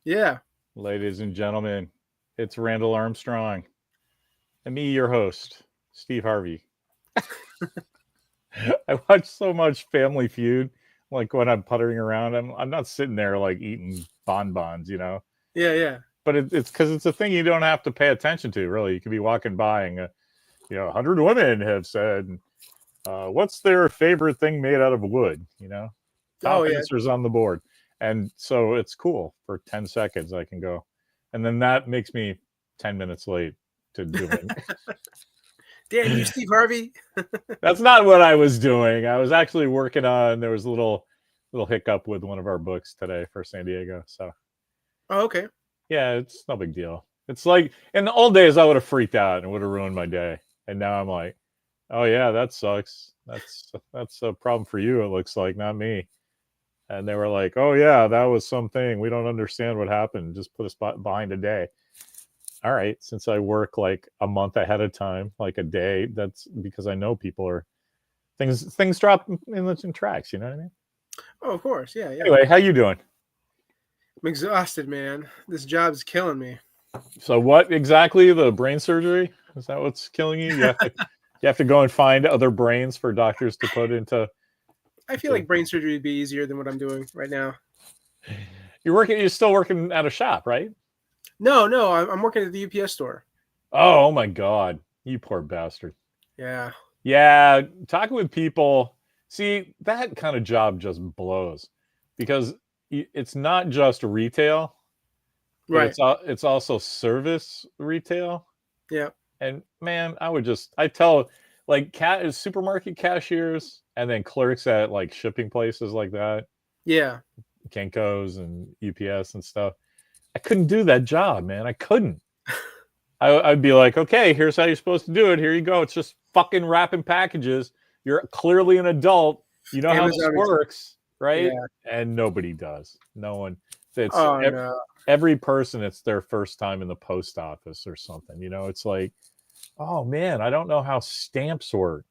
Yeah. Ladies and gentlemen, it's Randall Armstrong and me, your host, Steve Harvey. I watch so much Family Feud, like when I'm puttering around. I'm not sitting there like eating bonbons. Yeah, yeah. But it's because it's a thing you don't have to pay attention to, really. You could be walking by and, 100 women have said, what's their favorite thing made out of wood? Oh, Top yeah. answers on the board. And so it's cool for 10 seconds. I can go. And then that makes me 10 minutes late to doing. Damn you, Steve Harvey. That's not what I was doing. I was actually working on, there was a little hiccup with one of our books today for San Diego. So, Oh, okay. yeah, it's no big deal. It's like in the old days, I would have freaked out and would have ruined my day. And now I'm like, oh, yeah, that sucks. That's a problem for you, it looks like, not me. And they were like, oh, yeah, that was something. We don't understand what happened. Just put us behind a day. All right. Since I work like a month ahead of time, like a day, that's because I know people are things drop in tracks. You know what I mean? Oh, of course. Yeah, yeah. Anyway, how you doing? I'm exhausted, man. This job is killing me. So what exactly? The brain surgery? Is that what's killing you? You have to go and find other brains for doctors to put into. I feel like brain surgery would be easier than what I'm doing right now. You're still working at a shop, right? No, I'm working at the UPS store. Oh my God. You poor bastard. Yeah. Yeah. Talking with people. See, that kind of job just blows because it's not just retail, Right. it's also service retail. Yeah. And man, I tell like supermarket cashiers and then clerks at like shipping places like that. Yeah. Kinko's and UPS and stuff. I couldn't do that job, man. I couldn't. I'd be like, okay, here's how you're supposed to do it. Here you go. It's just fucking wrapping packages. You're clearly an adult. You know how this works, right? Yeah. And nobody does. No one. No. Every person, it's their first time in the post office or something. It's like, oh man, I don't know how stamps work.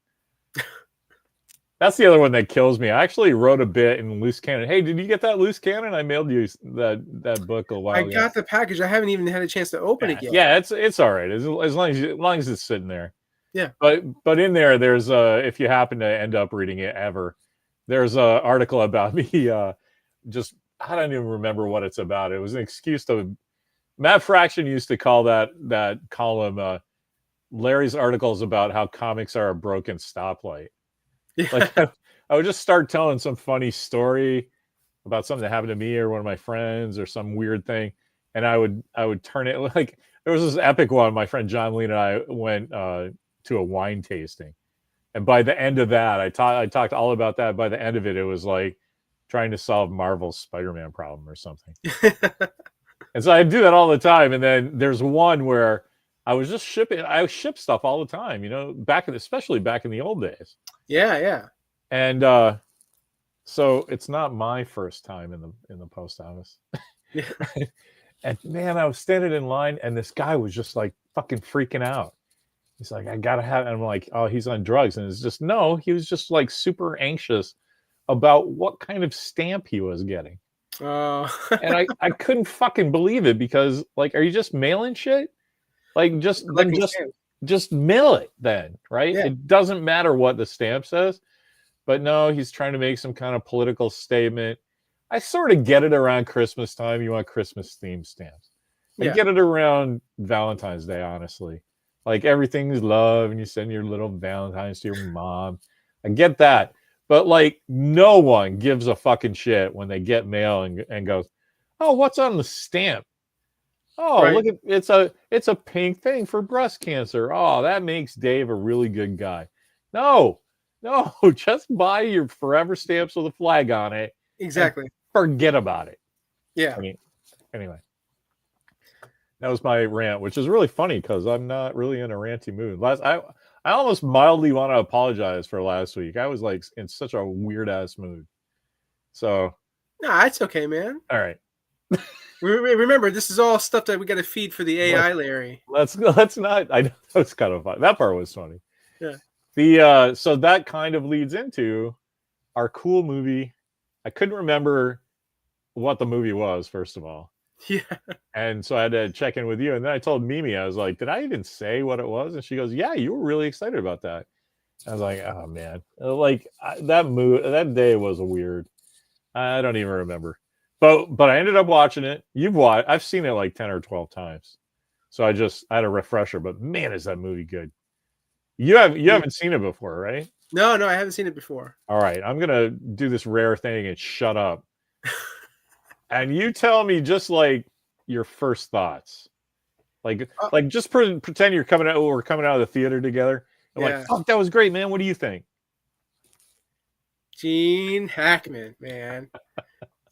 That's the other one that kills me. I actually wrote a bit in Loose Cannon. Hey, did you get that Loose Cannon? I mailed you that book a while ago. I got the package. I haven't even had a chance to open it yet. Yeah, it's all right as long as it's sitting there. Yeah. But in there's if you happen to end up reading it ever, there's a article about me. Just I don't even remember what it's about. It was an excuse to. Matt Fraction used to call that column Larry's articles about how comics are a broken stoplight. Yeah. Like I would just start telling some funny story about something that happened to me or one of my friends or some weird thing, and I would turn it like there was this epic one. My friend John Lee and I went to a wine tasting, and by the end of that, I talked all about that. By the end of it, it was like trying to solve Marvel's Spider-Man problem or something. And so I do that all the time. And then there's one where I ship stuff all the time, especially back in the old days. Yeah, yeah. And so it's not my first time in the post office. Yeah. And man, I was standing in line and this guy was just like fucking freaking out. He's like, I gotta have it. And I'm like, oh, he's on drugs. And it's just no, he was just like super anxious about what kind of stamp he was getting. And I couldn't fucking believe it because like, are you just mailing shit? Like just mail it then, right? Yeah. It doesn't matter what the stamp says. But no, he's trying to make some kind of political statement. I sort of get it around Christmas time. You want Christmas themed stamps. I get it around Valentine's Day, honestly. Like everything's love and you send your little Valentine's to your mom. I get that. But like no one gives a fucking shit when they get mail and goes, oh, what's on the stamp? Oh, right. Look at it's a pink thing for breast cancer. Oh, that makes Dave a really good guy. No, just buy your forever stamps with a flag on it. Exactly. Forget about it. Yeah. I mean, anyway. That was my rant, which is really funny because I'm not really in a ranty mood. I almost mildly want to apologize for last week. I was like in such a weird ass mood. So. Nah, it's okay, man. All right. Remember, this is all stuff that we got to feed for the AI, Larry. Let's not. I know it's kind of fun. That part was funny. Yeah. So that kind of leads into our cool movie. I couldn't remember what the movie was, first of all. Yeah. And so I had to check in with you. And then I told Mimi, I was like, did I even say what it was? And she goes, yeah, you were really excited about that. I was like, oh man, like that day was weird. I don't even remember, but I ended up watching it. I've seen it like 10 or 12 times, so I had a refresher. But man, is that movie good? You haven't seen it before, right? No, I haven't seen it before. All right, I'm gonna do this rare thing and shut up, and you tell me just like your first thoughts. Like just pretend you're coming out. We're coming out of the theater together. I'm like, Yeah. fuck, that was great, man. What do you think? Gene Hackman, man.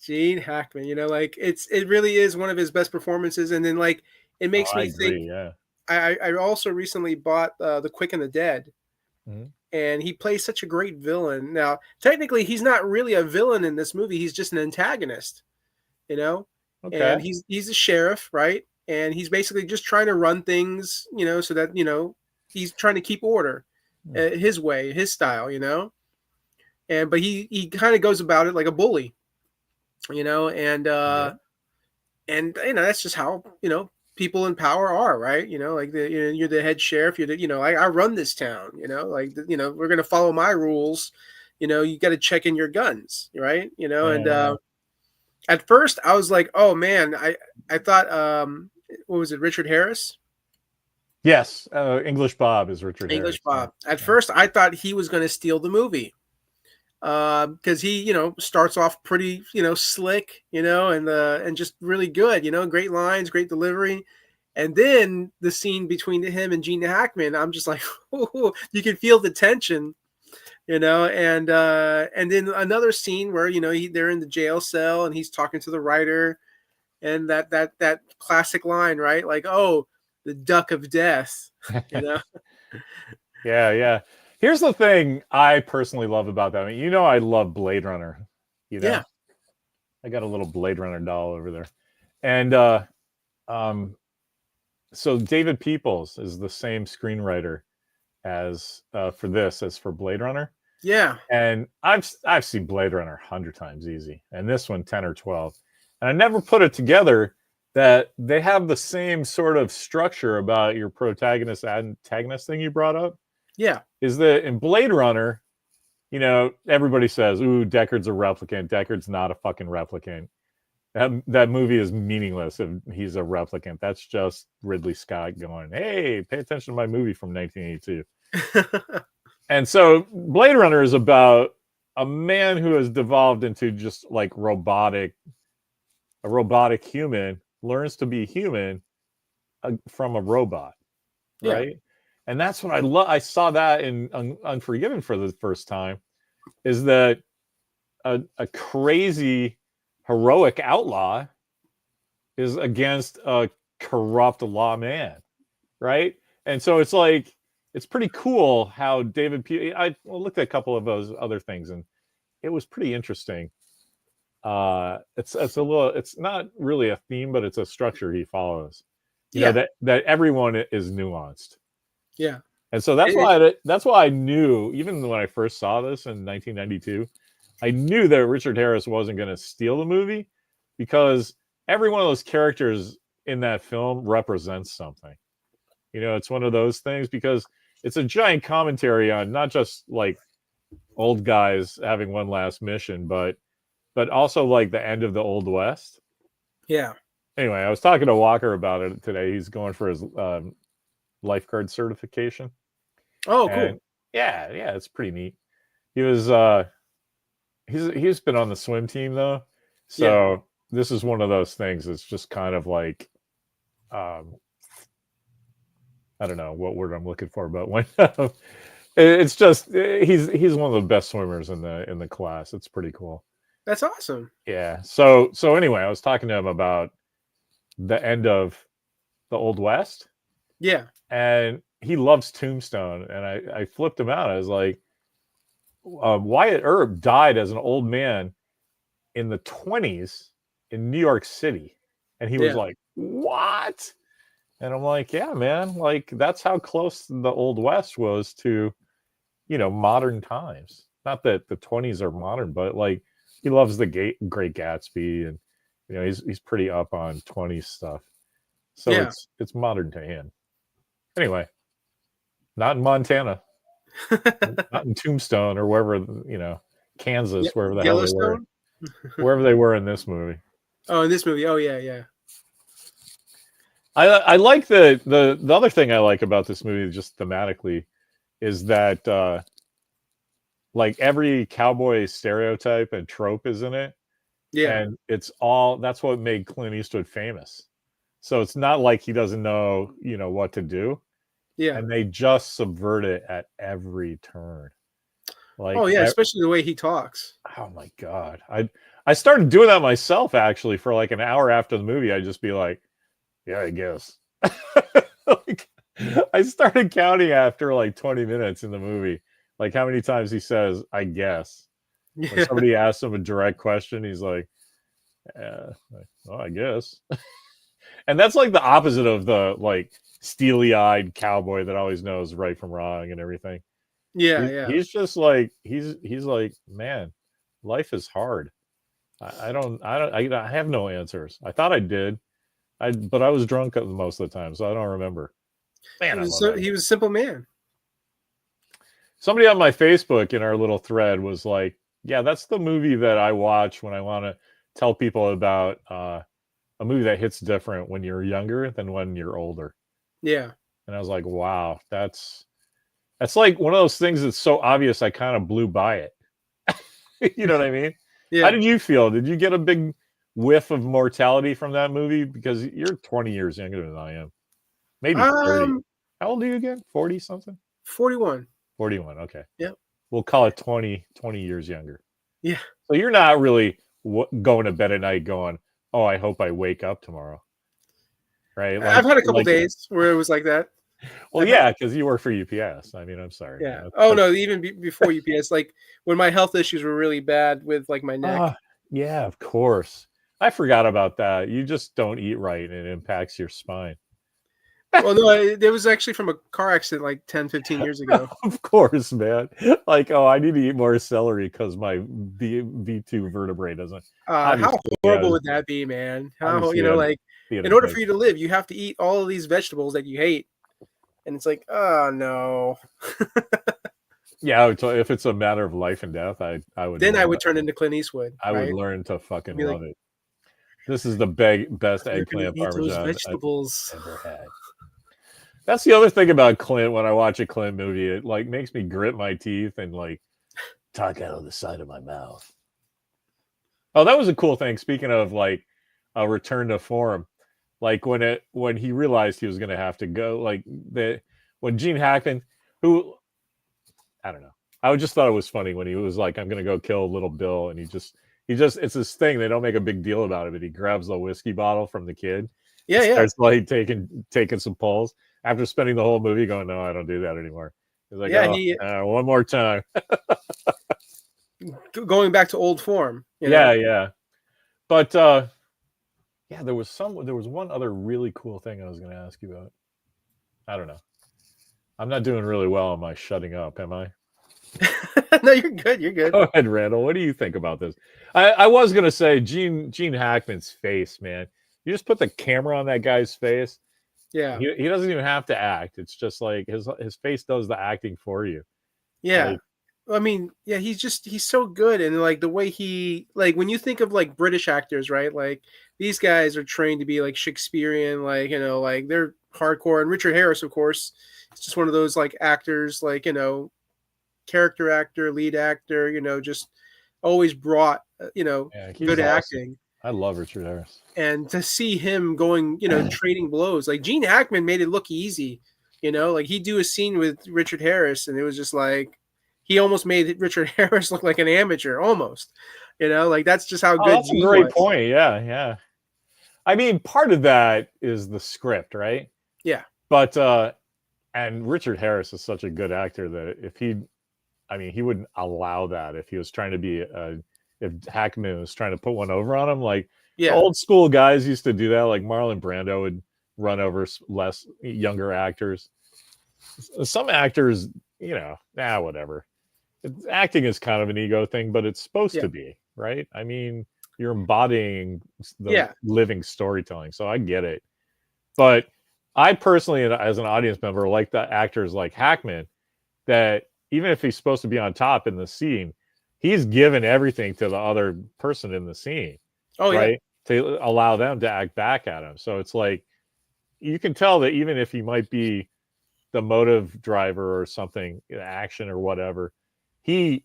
Gene Hackman. You know, like it really is one of his best performances. And then like it Oh, makes I me think. agree. Yeah. I also recently bought The Quick and the Dead, Mhm. and he plays such a great villain. Now, technically, he's not really a villain in this movie. He's just an antagonist, you know. Okay. And he's a sheriff, right? And he's basically just trying to run things, you know, so that he's trying to keep order, his way, his style, you know. And but he kind of goes about it like a bully, you know, Yeah. and that's just how people in power are, right? Like you're the head sheriff, you're the I run this town, like we're gonna follow my rules. You got to check in your guns, right? And Yeah. at first I was like, oh man, I thought what was it, Richard Harris? Yes, English Bob is Richard English Harris. Yeah. Bob. At Yeah. first I thought he was going to steal the movie, because he starts off pretty slick, and just really good, great lines, great delivery. And then the scene between him and Gene Hackman, I'm just like, ooh, you can feel the tension, and then another scene where they're in the jail cell and he's talking to the writer, and that classic line, right? Like, oh, the duck of death, you know. Yeah, yeah. Here's the thing I personally love about that. I mean, I love Blade Runner. You know, Yeah, I got a little Blade Runner doll over there, and um, so David Peoples is the same screenwriter as for this as for Blade Runner. yeah, And I've seen Blade Runner 100 times easy, and this one 10 or 12. And I never put it together that they have the same sort of structure about your protagonist antagonist thing you brought up. yeah, Is that in Blade Runner, everybody says, "Ooh, Deckard's a replicant. Deckard's not a fucking replicant. That movie is meaningless if he's a replicant. That's just Ridley Scott going, hey, pay attention to my movie from 1982." And so Blade Runner is about a man who has devolved into just like a robotic human, learns to be human from a robot, yeah, right? And that's what I love. I saw that in Unforgiven for the first time, is that a crazy heroic outlaw is against a corrupt lawman, right? And so it's like it's pretty cool how I looked at a couple of those other things, and it was pretty interesting. It's not really a theme, but it's a structure he follows. yeah, That everyone is nuanced, yeah. and so that's why I knew, even when I first saw this in 1992, I knew that Richard Harris wasn't going to steal the movie, because every one of those characters in that film represents something. It's one of those things, because it's a giant commentary on not just like old guys having one last mission, but also like the end of the Old West. Yeah. Anyway, I was talking to Walker about it today. He's going for his lifeguard certification. Oh, And cool. yeah, it's pretty neat. He was he's been on the swim team though. Yeah. So this is one of those things. It's just kind of like I don't know what word I'm looking for, but when it's just he's one of the best swimmers in the class. It's pretty cool. That's awesome. Yeah. So anyway, I was talking to him about the end of the Old West, Yeah. and he loves Tombstone, and I flipped him out. I was like, Wyatt Earp died as an old man in the 20s in New York City, and he was Yeah. like, what? And I'm like, yeah, man, like that's how close the Old West was to, modern times. Not that the 20s are modern, but like he loves the Great Gatsby, and You know, he's pretty up on 20s stuff. So Yeah. it's modern to him. Anyway, not in Montana, not in Tombstone or wherever, you know, Kansas, wherever the hell they were, Yellowstone. wherever they were in this movie. Oh, in this movie. Oh yeah, yeah. I like the other thing I like about this movie, just thematically, is that like every cowboy stereotype and trope is in it, Yeah. and it's all that's what made Clint Eastwood famous. So it's not like he doesn't know, you know, what to do, Yeah. and they just subvert it at every turn. Oh Like, yeah, especially the way he talks. oh my god, I started doing that myself actually for like an hour after the movie. I'd just be like, yeah, I guess. Like, I started counting after like 20 minutes in the movie, like how many times he says, I guess. When Yeah. somebody asks him a direct question, he's like, well, I guess. And that's like the opposite of the like steely-eyed cowboy that always knows right from wrong and everything. Yeah, yeah. He's just like he's like, man, life is hard. I have no answers. I thought I did. But I was drunk most of the time, so I don't remember. Man, I love that. He was a simple man. Somebody on my Facebook in our little thread was like, yeah, that's the movie that I watch when I want to tell people about a movie that hits different when you're younger than when you're older. Yeah. And I was like, wow, that's like one of those things that's so obvious I kind of blew by it. You know what I mean? Yeah. How did you feel? Did you get a big whiff of mortality from that movie? Because you're 20 years younger than I am. Maybe 30. How old are you again? 40 something? 41. 41. Okay. Yep. We'll call it 20 years younger. Yeah. So you're not really going to bed at night going, oh, I hope I wake up tomorrow. Right? Like, I've had a couple days where it was like that. Well, yeah, because you work for UPS. I mean, I'm sorry. Yeah. Oh no, even before UPS, like when my health issues were really bad with like my neck. Yeah, of course. I forgot about that. You just don't eat right and it impacts your spine. Well, no, it was actually from a car accident like 10, 15 years ago. Of course, man. Like, oh, I need to eat more celery because my V2 vertebrae doesn't. How horrible would that be, man? How, you know, like in order for you to live, you have to eat all of these vegetables that you hate. And it's like, oh no. Yeah, if it's a matter of life and death, I would. Then I would turn into Clint Eastwood. I would learn to fucking love it. This is the best eggplant parmesan vegetables I've ever had. That's the other thing about Clint. When I watch a Clint movie, it like makes me grit my teeth and like talk out of the side of my mouth. Oh, that was a cool thing. Speaking of like a return to form, like when he realized he was going to have to go, like when Gene Hackman, who I don't know, I just thought it was funny when he was like, "I'm going to go kill little Bill," and he just it's this thing. They don't make a big deal about it, but he grabs the whiskey bottle from the kid. Yeah, yeah. Starts like taking some pulls after spending the whole movie going, "No, I don't do that anymore." He's like, "Yeah, one more time." Going back to old form. Yeah. But yeah, there was one other really cool thing I was going to ask you about. I don't know. I'm not doing really well on my shutting up, am I? No, you're good. You're good. Go ahead, Randall. What do you think about this? I was going to say Gene Hackman's face, man. You just put the camera on that guy's face. Yeah. He doesn't even have to act. It's just like his face does the acting for you. Yeah. Like, I mean, yeah, he's so good. And like the way he, like when you think of like British actors, right? Like these guys are trained to be like Shakespearean, like, you know, like they're hardcore. And Richard Harris, of course, is just one of those like actors, like, you know, character actor, lead actor, you know, just always brought, you know, good awesome acting. I love Richard Harris. And to see him going, you know, trading blows, like Gene Hackman made it look easy, you know, like he'd do a scene with Richard Harris and it was just like, he almost made Richard Harris look like an amateur almost, you know, like that's just how good. That's a great point. Yeah. I mean, part of that is the script, right? Yeah. But, and Richard Harris is such a good actor that he wouldn't allow that if he was trying to be if Hackman was trying to put one over on him. Like old school guys used to do that. Like Marlon Brando would run over younger actors. Some actors, you know, whatever. Acting is kind of an ego thing, but it's supposed to be, right? I mean, embodying the Yeah. living storytelling. So I get it. But I personally, as an audience member, like the actors like Hackman, that even if he's supposed to be on top in the scene, he's given everything to the other person in the scene, Oh yeah. right? To allow them to act back at him. So it's like, you can tell that even if he might be the motive driver or something, action or whatever, he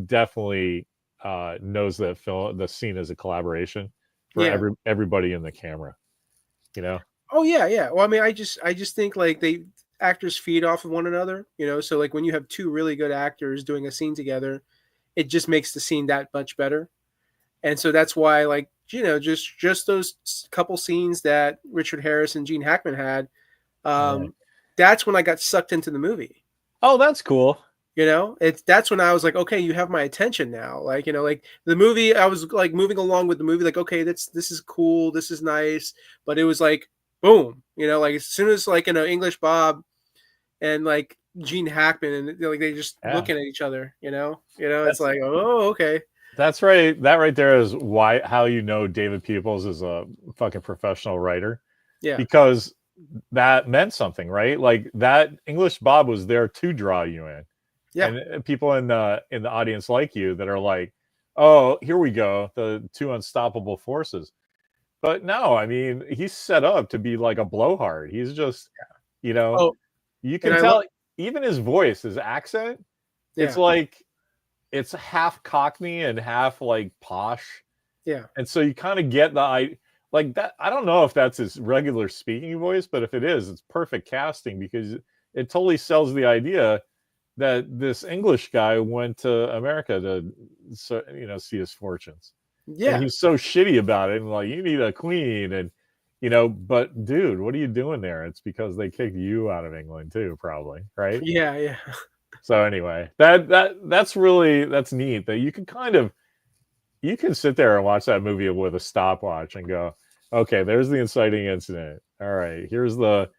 definitely knows that the scene is a collaboration for Yeah. everybody in the camera, you know. Oh yeah, yeah. Well, I mean, I just think like actors feed off of one another, you know. So like when you have two really good actors doing a scene together, it just makes the scene that much better. And so that's why, like, you know, just those couple scenes that Richard Harris and Gene Hackman had, Right. that's when I got sucked into the movie. Oh, that's cool. You know, that's when I was like, okay, you have my attention now. Like, you know, like the movie, I was like moving along with the movie, like, okay, this is cool, this is nice, but it was like, boom, you know, like as soon as like English Bob and like Gene Hackman and like they just Yeah. looking at each other, it's like, oh, okay, That's right. That right there is how you know David Peoples is a fucking professional writer, yeah, because that meant something, right? Like that English Bob was there to draw you in, yeah, and people in the audience like you that are like, oh, here we go, the two unstoppable forces. But no, I mean, he's set up to be like a blowhard. He's just, you know, oh, you and can I love, tell even his voice, his accent, it's yeah, like it's half Cockney and half like posh. yeah, And so you kind of get like that. I don't know if that's his regular speaking voice, but if it is, it's perfect casting, because it totally sells the idea that this English guy went to America to, see his fortunes. And yeah, he's so shitty about it. And like, you need a queen. And, but dude, what are you doing there? It's because they kicked you out of England too, probably. Right. yeah, yeah, So anyway, that's neat that you can sit there and watch that movie with a stopwatch and go, okay, there's the inciting incident. All right, here's the,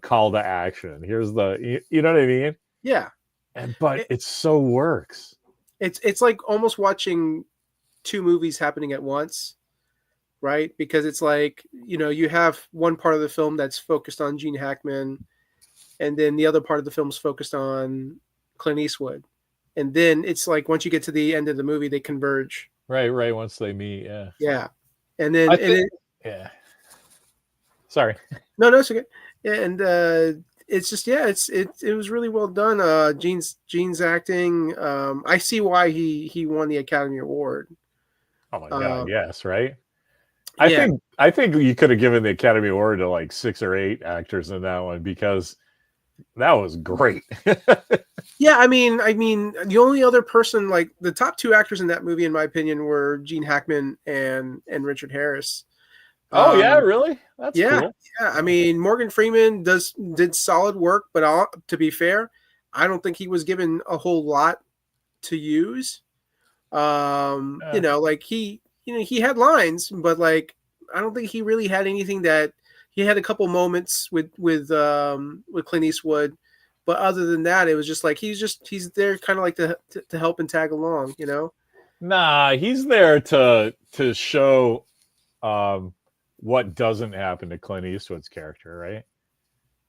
call to action. Here's the, you know what I mean? yeah. But It, it so works. it's like almost watching two movies happening at once, right? Because it's like, you have one part of the film that's focused on Gene Hackman, and then the other part of the film is focused on Clint Eastwood. And then it's like once you get to the end of the movie, they converge. Right. Once they meet, yeah. Yeah. And then I think, yeah. Sorry. no, it's okay. Yeah, and it's just it was really well done. Gene's acting. I see why he won the Academy Award. Oh my God, Um, yes, right. yeah, I think you could have given the Academy Award to like 6 or 8 actors in that one, because that was great. yeah. I mean, the only other person, like the top two actors in that movie, in my opinion, were Gene Hackman and Richard Harris. Oh yeah, Um, really? That's yeah, cool. yeah. I mean, Morgan Freeman did solid work, but to be fair, I don't think he was given a whole lot to use. Yeah. Like he had lines, but like I don't think he really had anything that he had a couple moments with Clint Eastwood, but other than that, it was just like he's there kind of like to help and tag along, Nah, he's there to show what doesn't happen to Clint Eastwood's character, right?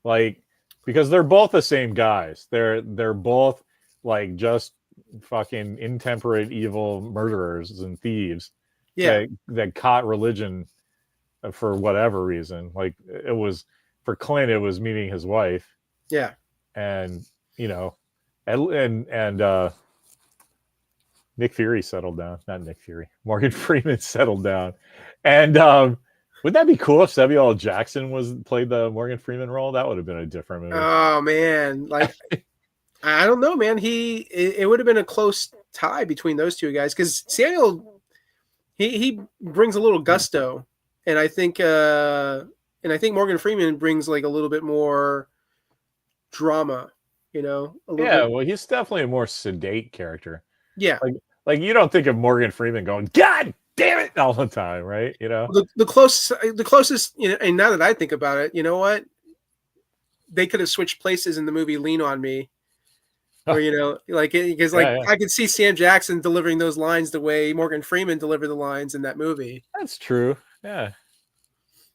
Like, because they're both the same guys. They're both like just fucking intemperate evil murderers and thieves Yeah, that caught religion for whatever reason. Like, it was for Clint, it was meeting his wife, yeah, and and Nick Fury settled down. Not Nick Fury. Morgan Freeman settled down. And would that be cool if Samuel L. Jackson played the Morgan Freeman role? That would have been a different movie. Oh man, like I don't know, man. It would have been a close tie between those two guys because Samuel he brings a little gusto, and I think Morgan Freeman brings like a little bit more drama, a little Yeah, bit. well, he's definitely a more sedate character. Yeah, Like you don't think of Morgan Freeman going, God damn it, all the time, right? the closest, and now that I think about it, you know what? They could have switched places in the movie Lean on Me, where you know, like because Yeah, like yeah, I could see Sam Jackson delivering those lines the way Morgan Freeman delivered the lines in that movie. that's true. Yeah,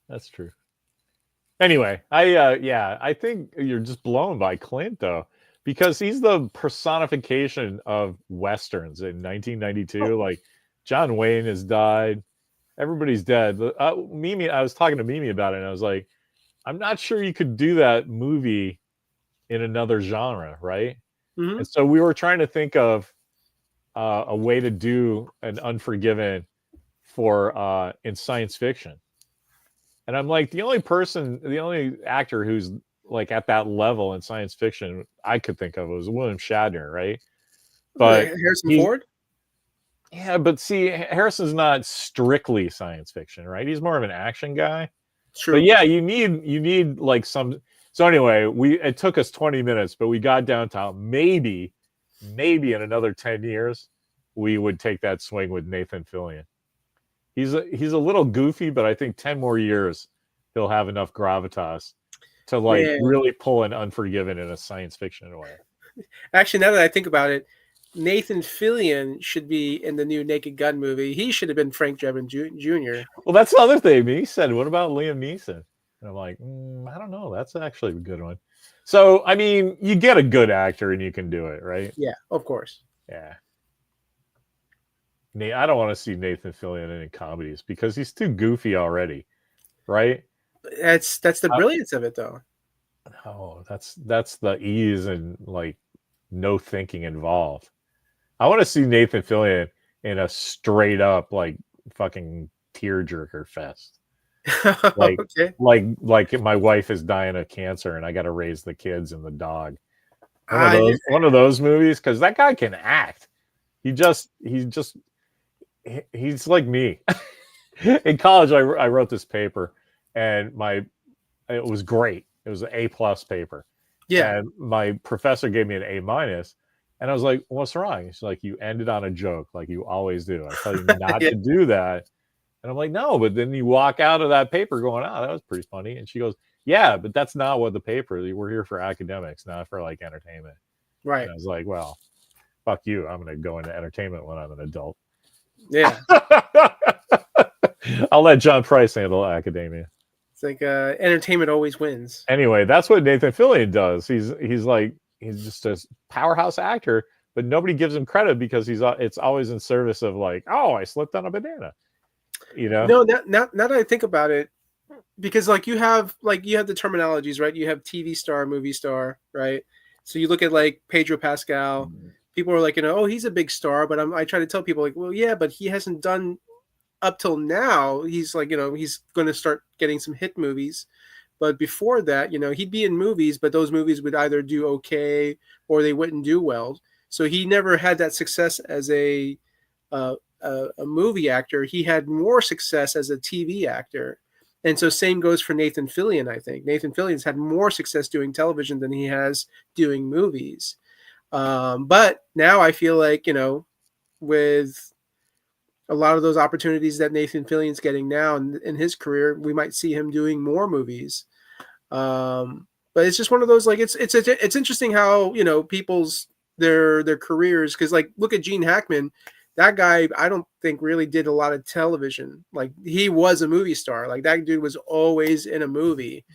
that's true. Anyway, I think you're just blown by Clint though, because he's the personification of westerns in Oh, 1992. Like John Wayne has died, everybody's dead. Mimi, I was talking to Mimi about it, and I was like, I'm not sure you could do that movie in another genre, right? hmm And so we were trying to think of a way to do an Unforgiven for in science fiction. And I'm like, the only actor who's like at that level in science fiction I could think of was William Shatner, right? But Harrison he, Ford. yeah, but see, Harrison's not strictly science fiction, right? He's more of an action guy. But True. yeah, you need like some. So anyway, it took us 20 minutes, but we got down to maybe in another 10 years we would take that swing with Nathan Fillion. He's a little goofy, but I think 10 more years he'll have enough gravitas to like Man, really pull an Unforgiven in a science fiction way. actually, now that I think about it, Nathan Fillion should be in the new Naked Gun movie. He should have been Frank Drebin Jr. Well, that's the other thing. He said, "What about Liam Neeson?" And I'm like, I don't know. That's actually a good one. So, I mean, you get a good actor and you can do it, right? Yeah, of course. Yeah. I don't want to see Nathan Fillion in any comedies because he's too goofy already, right? That's the Uh, brilliance of it, though. oh, that's the ease and like no thinking involved. I want to see Nathan Fillion in a straight up like fucking tearjerker fest. Like Okay. like my wife is dying of cancer and I got to raise the kids and the dog. I One of those movies because that guy can act. He's like me. In college, I wrote this paper, and it was great. It was an A+ paper, yeah. and my professor gave me an A-, and I was like, "What's wrong?" She's like, "You ended on a joke, like you always do. I tell you not Yeah. to do that." And I'm like, "No," but then you walk out of that paper going, "Oh, that was pretty funny." And she goes, "Yeah, but that's not what the paper. We're here for academics, not for like entertainment." And Right. I was like, "Well, fuck you. I'm going to go into entertainment when I'm an adult." Yeah. I'll let John Price handle academia. It's like entertainment always wins. Anyway, that's what Nathan Fillion does. He's just a powerhouse actor, but nobody gives him credit because it's always in service of like, oh, I slipped on a banana, you know? No, now that I think about it, because you have the terminologies, right? You have TV star, movie star, right? So you look at like Pedro Pascal. People are like, oh, he's a big star, but I try to tell people like, well, yeah, but he hasn't done up till now. He's like, he's going to start getting some hit movies, but before that, he'd be in movies, but those movies would either do okay or they wouldn't do well. So he never had that success as uh, a movie actor. He had more success as a TV actor. And so same goes for Nathan Fillion, I think. Nathan Fillion's had more success doing television than he has doing movies. But now I feel like, with a lot of those opportunities that Nathan Fillion's getting now in his career, we might see him doing more movies. But it's just one of those, like, it's interesting how, people's their careers, because like look at Gene Hackman. That guy, I don't think really did a lot of television. Like he was a movie star. Like that dude was always in a movie.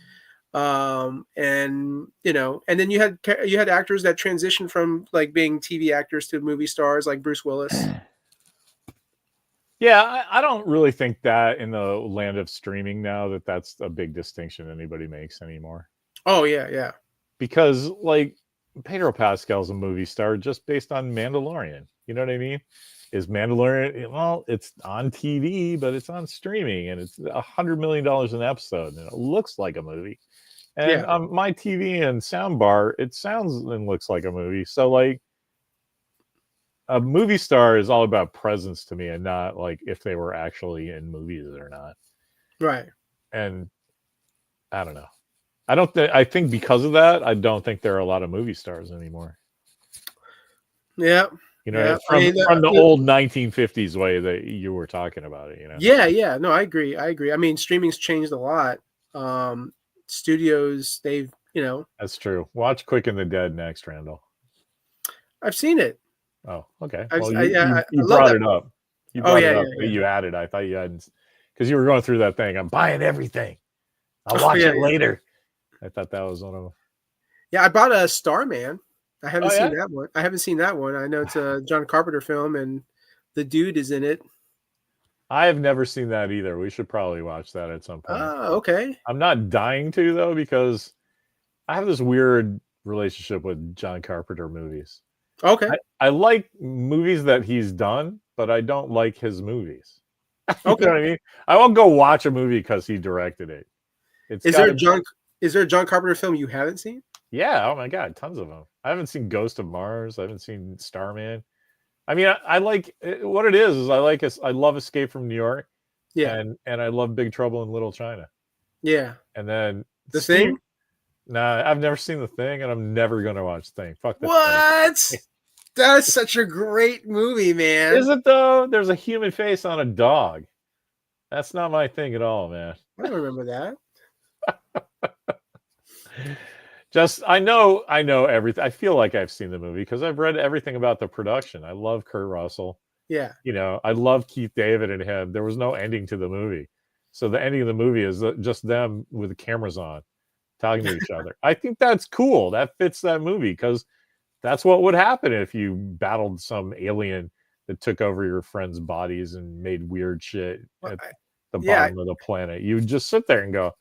And then you had actors that transitioned from like being TV actors to movie stars, like Bruce Willis. Yeah, I don't really think that in the land of streaming now that's a big distinction anybody makes anymore. Oh yeah, yeah. Because like Pedro Pascal's a movie star just based on Mandalorian. You know what I mean? Is Mandalorian, well, it's on TV, but it's on streaming and it's $100 million an episode and it looks like a movie. And Yeah, on my TV and soundbar, it sounds and looks like a movie. So like a movie star is all about presence to me and not like if they were actually in movies or not. right. And I don't know. I think because of that, I don't think there are a lot of movie stars anymore. Yeah, You know, yeah. I mean, from the old 1950s way that you were talking about it, you know. yeah, yeah. No, I agree. I agree. I mean, streaming's changed a lot. Studios, they've, That's true. Watch Quick and the Dead next, Randall. I've seen it. Oh, okay. I've, Well, I, yeah, you I love brought that it movie. up. You Oh brought it yeah, up, yeah, but yeah. you added. I thought you hadn't, because you were going through that thing. I'm buying everything. I'll Oh watch yeah, it yeah. later. I thought that was one of them. Yeah, I bought a Starman. I haven't Oh seen yeah. that one. I haven't seen that one. I know it's a John Carpenter film, and the dude is in it. I have never seen that either. We should probably watch that at some point. Oh, okay. I'm not dying to though, because I have this weird relationship with John Carpenter movies. Okay. I like movies that he's done, but I don't like his movies. You know Okay. what I mean? I won't go watch a movie because he directed it. It's Is got there a to, John is there a John Carpenter film you haven't seen? yeah. Oh my god, tons of them. I haven't seen Ghost of Mars. I haven't seen Starman. I mean, I like what it is. I like I love Escape from New York, Yeah. and I love Big Trouble in Little China. Yeah. And then The Steve. Thing? Nah, I've never seen The Thing, and I'm never gonna watch The Thing. Fuck The Thing. What? That's such a great movie, man. Is it though? There's a human face on a dog. That's not my thing at all, man. I don't remember that. Just I know everything. I feel like I've seen the movie because I've read everything about the production. I love Kurt Russell. Yeah. You know, I love Keith David and him. There was no ending to the movie. So the ending of the movie is just them with the cameras on talking to each other. I think that's cool. That fits that movie because that's what would happen if you battled some alien that took over your friends' bodies and made weird shit Well, at the yeah. bottom of the planet. You would just sit there and go,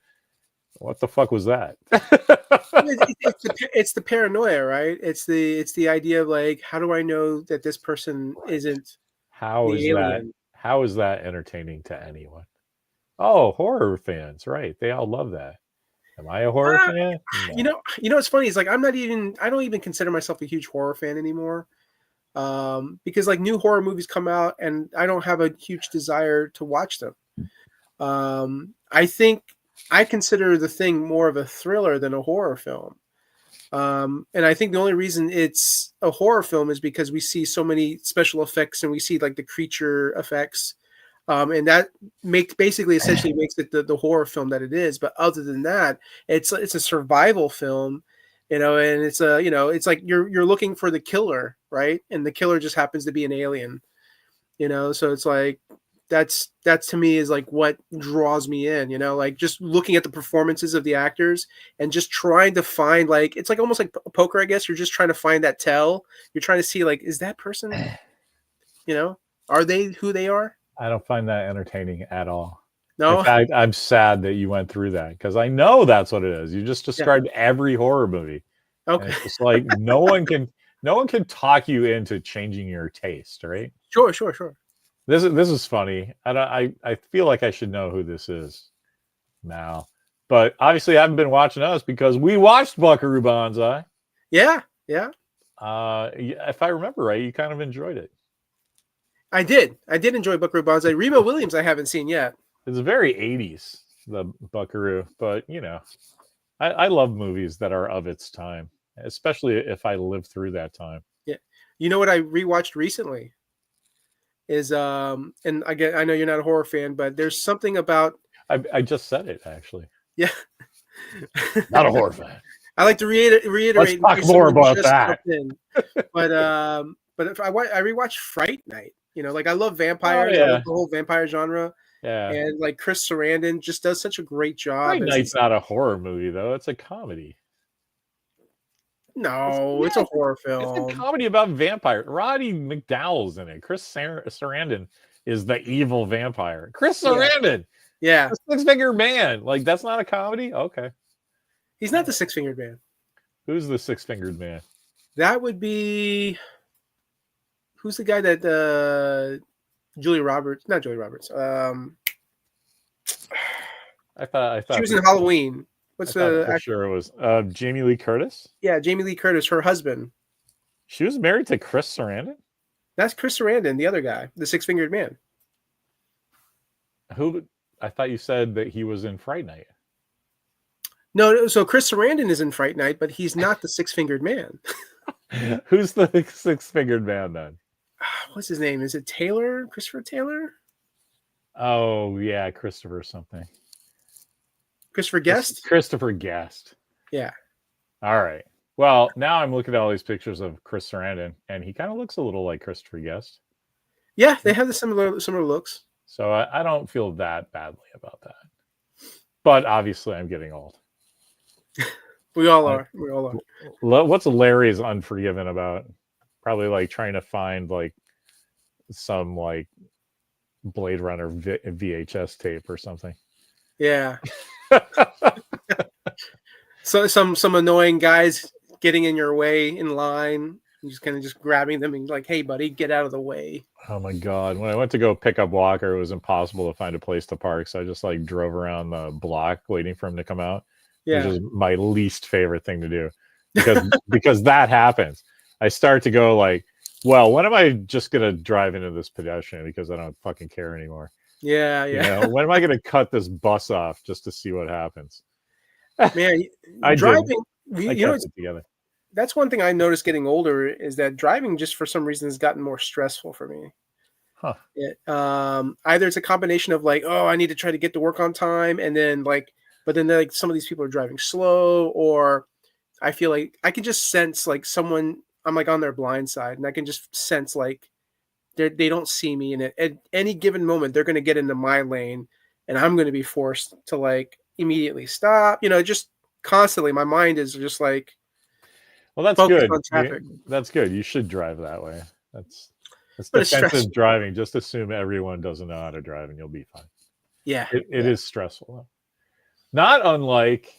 what the fuck was that? It's the paranoia, right? It's the idea of like, how do I know that this person isn't How is the that? alien? How is that entertaining to anyone? Oh, horror fans, right? They all love that. Am I a horror Ah, fan? you No. know, you know what's funny is like I don't even consider myself a huge horror fan anymore. Because like new horror movies come out and I don't have a huge desire to watch them. I think I consider The Thing more of a thriller than a horror film. And I think the only reason it's a horror film is because we see so many special effects and we see like the creature effects. And that basically essentially makes it the horror film that it is. But other than that, it's a survival film, and it's it's like you're looking for the killer, right? And the killer just happens to be an alien, so it's like that's to me is like what draws me in, like just looking at the performances of the actors and just trying to find, like, it's like almost like poker, I guess. You're just trying to find that tell. You're trying to see, like, is that person, are they who they are? I don't find that entertaining at all. In No. fact, I'm sad that you went through that because I know that's what it is. You just Yeah. described every horror movie. And Okay. it's just like no one can talk you into changing your taste, right? Sure, sure, sure. This is funny. I feel like I should know who this is now. But obviously I haven't been watching us because we watched Buckaroo Banzai. Yeah, yeah. If I remember right, you kind of enjoyed it. I did enjoy Buckaroo Banzai. Reba Williams I haven't seen yet. It's very 80s, the Buckaroo, but I love movies that are of its time, especially if I live through that time. Yeah. You know what I rewatched recently is and again, I know you're not a horror fan, but there's something about I just said it actually. yeah. Not a horror fan. I like to reiterate Let's in talk case more someone about just that. jumped in. But if I rewatched Fright Night, like I love Oh vampires. I yeah, love the whole vampire genre, yeah. and like Chris Sarandon just does such a great job Fright as Night's not a horror movie though; it's a comedy. no, it's Yeah, a horror it's a film. comedy about vampire. Roddy McDowell's in it. Chris Sarandon is the evil vampire. Chris Yeah, Sarandon, yeah. the six-figure man. Like that's not a comedy. Okay, He's not the Six Fingered Man. who's the six-fingered man? That would be who's the guy that Julia Roberts, not Julia Roberts. I thought She was for in Halloween. What's I thought the for actor? sure it was Jamie Lee Curtis. Yeah, Jamie Lee Curtis, her husband. She was married to Chris Sarandon. That's Chris Sarandon, the other guy, the Six Fingered Man. Who? I thought you said that he was in Fright Night. No, so Chris Sarandon is in Fright Night, but he's not the Six Fingered Man. Who's the six-fingered man then? What's his name? Is it Taylor? Christopher Taylor? Oh yeah, Christopher something. Christopher Guest? Christopher Guest. Yeah. All right. Well, now I'm looking at all these pictures of Chris Sarandon, and he kind of looks a little like Christopher Guest. Yeah, they have the similar looks. So I don't feel that badly about that. But obviously, I'm getting old. We all are. We all are. What's Larry's Unforgiven about? Probably like trying to find like some like Blade Runner VHS tape or something. Yeah. So some annoying guys getting in your way in line, and just kind of just grabbing them and like, hey buddy, get out of the way. Oh my god. When I went to go pick up Walker, it was impossible to find a place to park. So I just like drove around the block waiting for him to come out. Yeah. Which is my least favorite thing to do. Because that happens. I start to go like, well, when am I just gonna drive into this pedestrian because I don't fucking care anymore? Yeah. You know, when am I gonna cut this bus off just to see what happens? Man, I driving, I kept it together. That's one thing I noticed getting older is that driving just for some reason has gotten more stressful for me. Huh. Either it's a combination of like, oh, I need to try to get to work on time, and then like, but then like some of these people are driving slow, or I feel like I can just sense like someone, I'm like on their blind side, and I can just sense like they don't see me, and at any given moment they're going to get into my lane, and I'm going to be forced to like immediately stop. You know, just constantly, my mind is just like, well, that's focused good. on traffic. That's good. You should drive that way. That's But it's defensive stressful. driving. Just assume everyone doesn't know how to drive and you'll be fine. Yeah. It is stressful though. Not unlike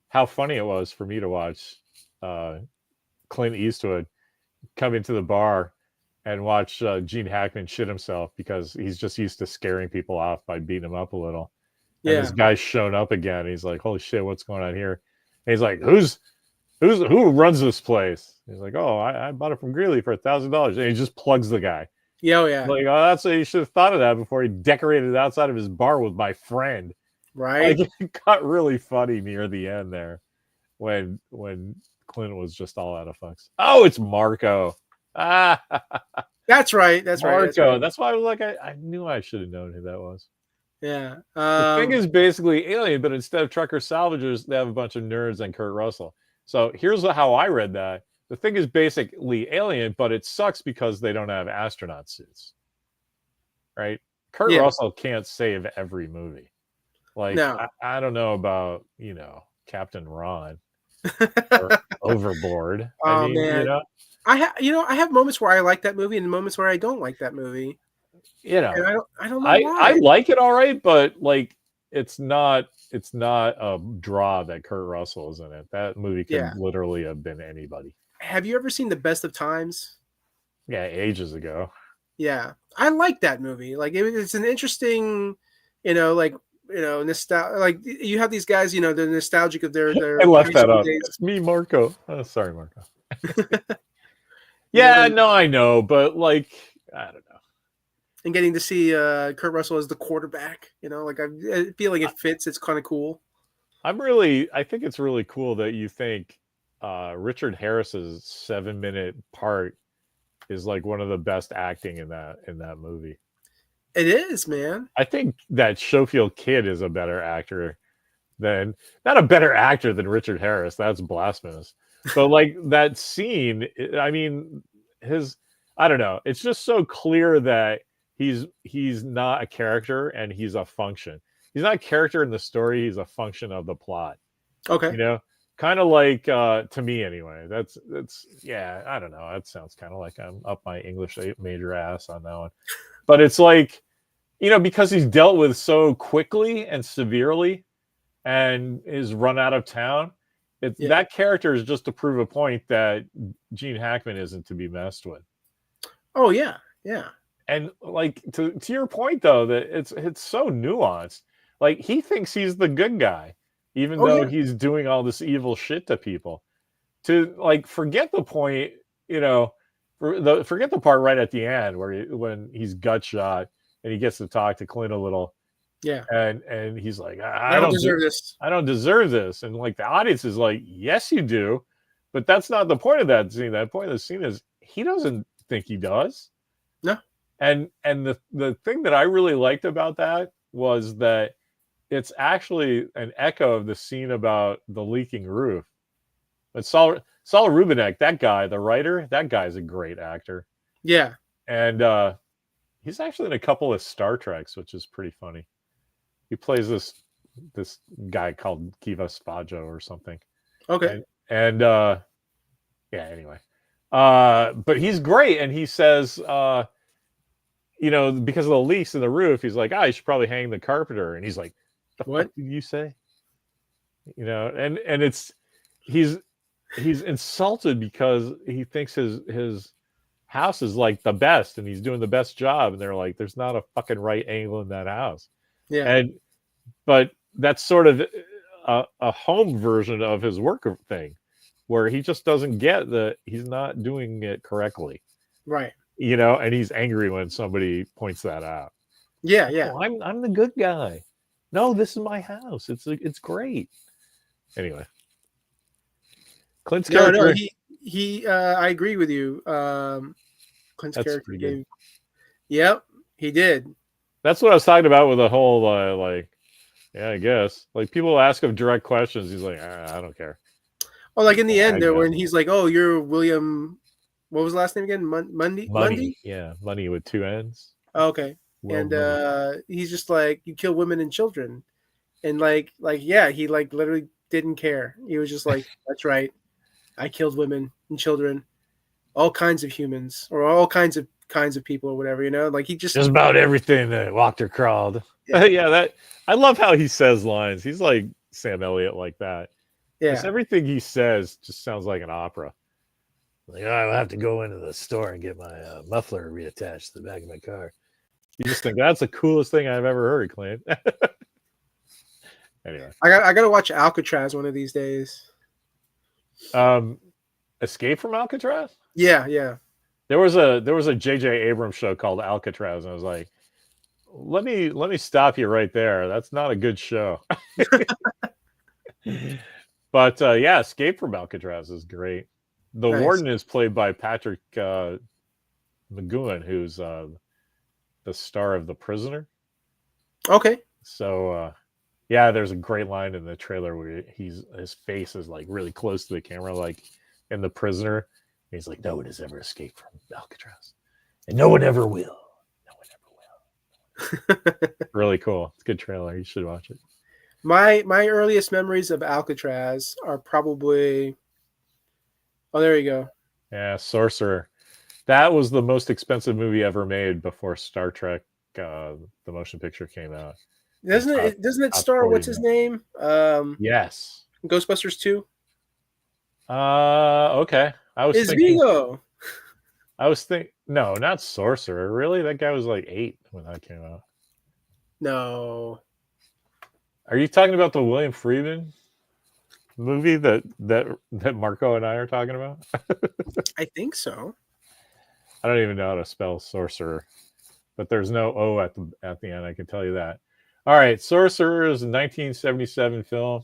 how funny it was for me to watch Clint Eastwood come into the bar and watch Gene Hackman shit himself because he's just used to scaring people off by beating them up a little. And this guy's shown up again. He's like, holy shit, what's going on here? And he's like, who runs this place? He's like, oh, I bought it from Greeley for $1,000. And he just plugs the guy. Yeah, oh, yeah. Like, oh, that's what you should have thought of that before he decorated outside of his bar with my friend. Right. Like, it got really funny near the end there when Clint was just all out of fucks. Oh, it's Marco. Ah, that's right. That's Marco. right. That's right. That's why I was like, I knew I should have known who that was. Yeah. The thing is basically Alien, but instead of trucker salvagers, they have a bunch of nerds and Kurt Russell. So here's how I read that. The thing is basically Alien, but it sucks because they don't have astronaut suits. Right? Kurt Russell can't save every movie. Like, no. I don't know about, Captain Ron or Overboard. Oh, man. I have moments where I like that movie and moments where I don't like that movie. And I don't know why. I like it all right, but like it's not a draw that Kurt Russell is in it. That movie could literally have been anybody. Have you ever seen The Best of Times? Yeah, ages ago. Yeah, I like that movie. Like it's an interesting, nostalgia. Like you have these guys, they're nostalgic of their. I left that up. It's me, Marco. Oh, sorry, Marco. Yeah, no, I know, but like I don't know. And getting to see Kurt Russell as the quarterback, like I feel like it fits. It's kind of cool. I think it's really cool that you think Richard Harris's 7-minute part is like one of the best acting in that movie. It is, man. I think that Schofield Kid is a better actor not a better actor than Richard Harris. That's blasphemous. But like that scene, I mean, I don't know. It's just so clear that he's not a character and he's a function. He's not a character in the story. He's a function of the plot. Okay. Kind of like to me anyway. That's yeah. I don't know. That sounds kind of like I'm up my English major ass on that one. But it's like, because he's dealt with so quickly and severely, and is run out of town. That character is just to prove a point that Gene Hackman isn't to be messed with. Oh yeah, yeah. And like to your point though, that it's so nuanced. Like he thinks he's the good guy, even though he's doing all this evil shit to people. To like forget the point, forget the part right at the end when he's gut shot and he gets to talk to Clint a little. Yeah. And he's like, I don't deserve this. I don't deserve this. And like the audience is like, yes, you do. But that's not the point of that scene. That point of the scene is he doesn't think he does. No. And the thing that I really liked about that was that it's actually an echo of the scene about the leaking roof. But Saul Rubinek, that guy, the writer, that guy's a great actor. Yeah. And he's actually in a couple of Star Treks, which is pretty funny. He plays this guy called Kiva Spajo or something. Okay. And yeah, anyway. But he's great, and he says, you know, because of the leaks in the roof, he's like, you should probably hang the carpenter. And he's like, the What? fuck did you say? You know, and it's he's insulted because he thinks his house is like the best and he's doing the best job, and they're like, there's not a fucking right angle in that house. Yeah. But that's sort of a home version of his work thing, where he just doesn't get that he's not doing it correctly. Right. You know, and he's angry when somebody points that out. Yeah, yeah. Oh, I'm the good guy. No, this is my house. It's great. Anyway, Clint's character. No, he. I agree with you. Clint's That's character pretty gave. good. Yep, he did. That's what I was talking about with the whole like, yeah, I guess. Like, people ask him direct questions. He's like, I don't care. Oh, like in the end I there, guess. when he's like, "Oh, you're William." What was the last name again? Mundy. Money. Yeah, money with two N's. Oh, okay. Will And Munny. he's just like, "You kill women and children," and like yeah, he like literally didn't care. He was just like, "That's right, I killed women and children, all kinds of humans, or all kinds of people, or whatever." You know, like he just about everything that walked or crawled. Yeah. Yeah, that I love how he says lines. He's like Sam Elliott like that. Yeah. Just everything he says just sounds like an opera. Like, I'll have to go into the store and get my muffler reattached to the back of my car. You just think that's the coolest thing I've ever heard, Clint. Anyway, I gotta watch Alcatraz one of these days. Escape from Alcatraz. Yeah, yeah. There was a J.J. Abrams show called Alcatraz, and I was like, let me stop you right there. That's not a good show. But yeah, Escape from Alcatraz is great. The warden is played by Patrick McGowan, who's the star of The Prisoner. Okay. So yeah, there's a great line in the trailer where his face is like really close to the camera, like in The Prisoner. And he's like, no one has ever escaped from Alcatraz, and no one ever will. No one ever will. Really cool. It's a good trailer. You should watch it. My earliest memories of Alcatraz are probably. Oh, there you go. Yeah, Sorcerer. That was the most expensive movie ever made before Star Trek, the motion picture, came out. Doesn't it star what's his name? Yes. Ghostbusters 2? Okay. I was thinking Vigo. No, not Sorcerer. Really? That guy was like 8 when that came out. No. Are you talking about the William Friedman movie that Marco and I are talking about? I think so. I don't even know how to spell Sorcerer, but there's no O at the end. I can tell you that. All right, Sorcerer is a 1977 film.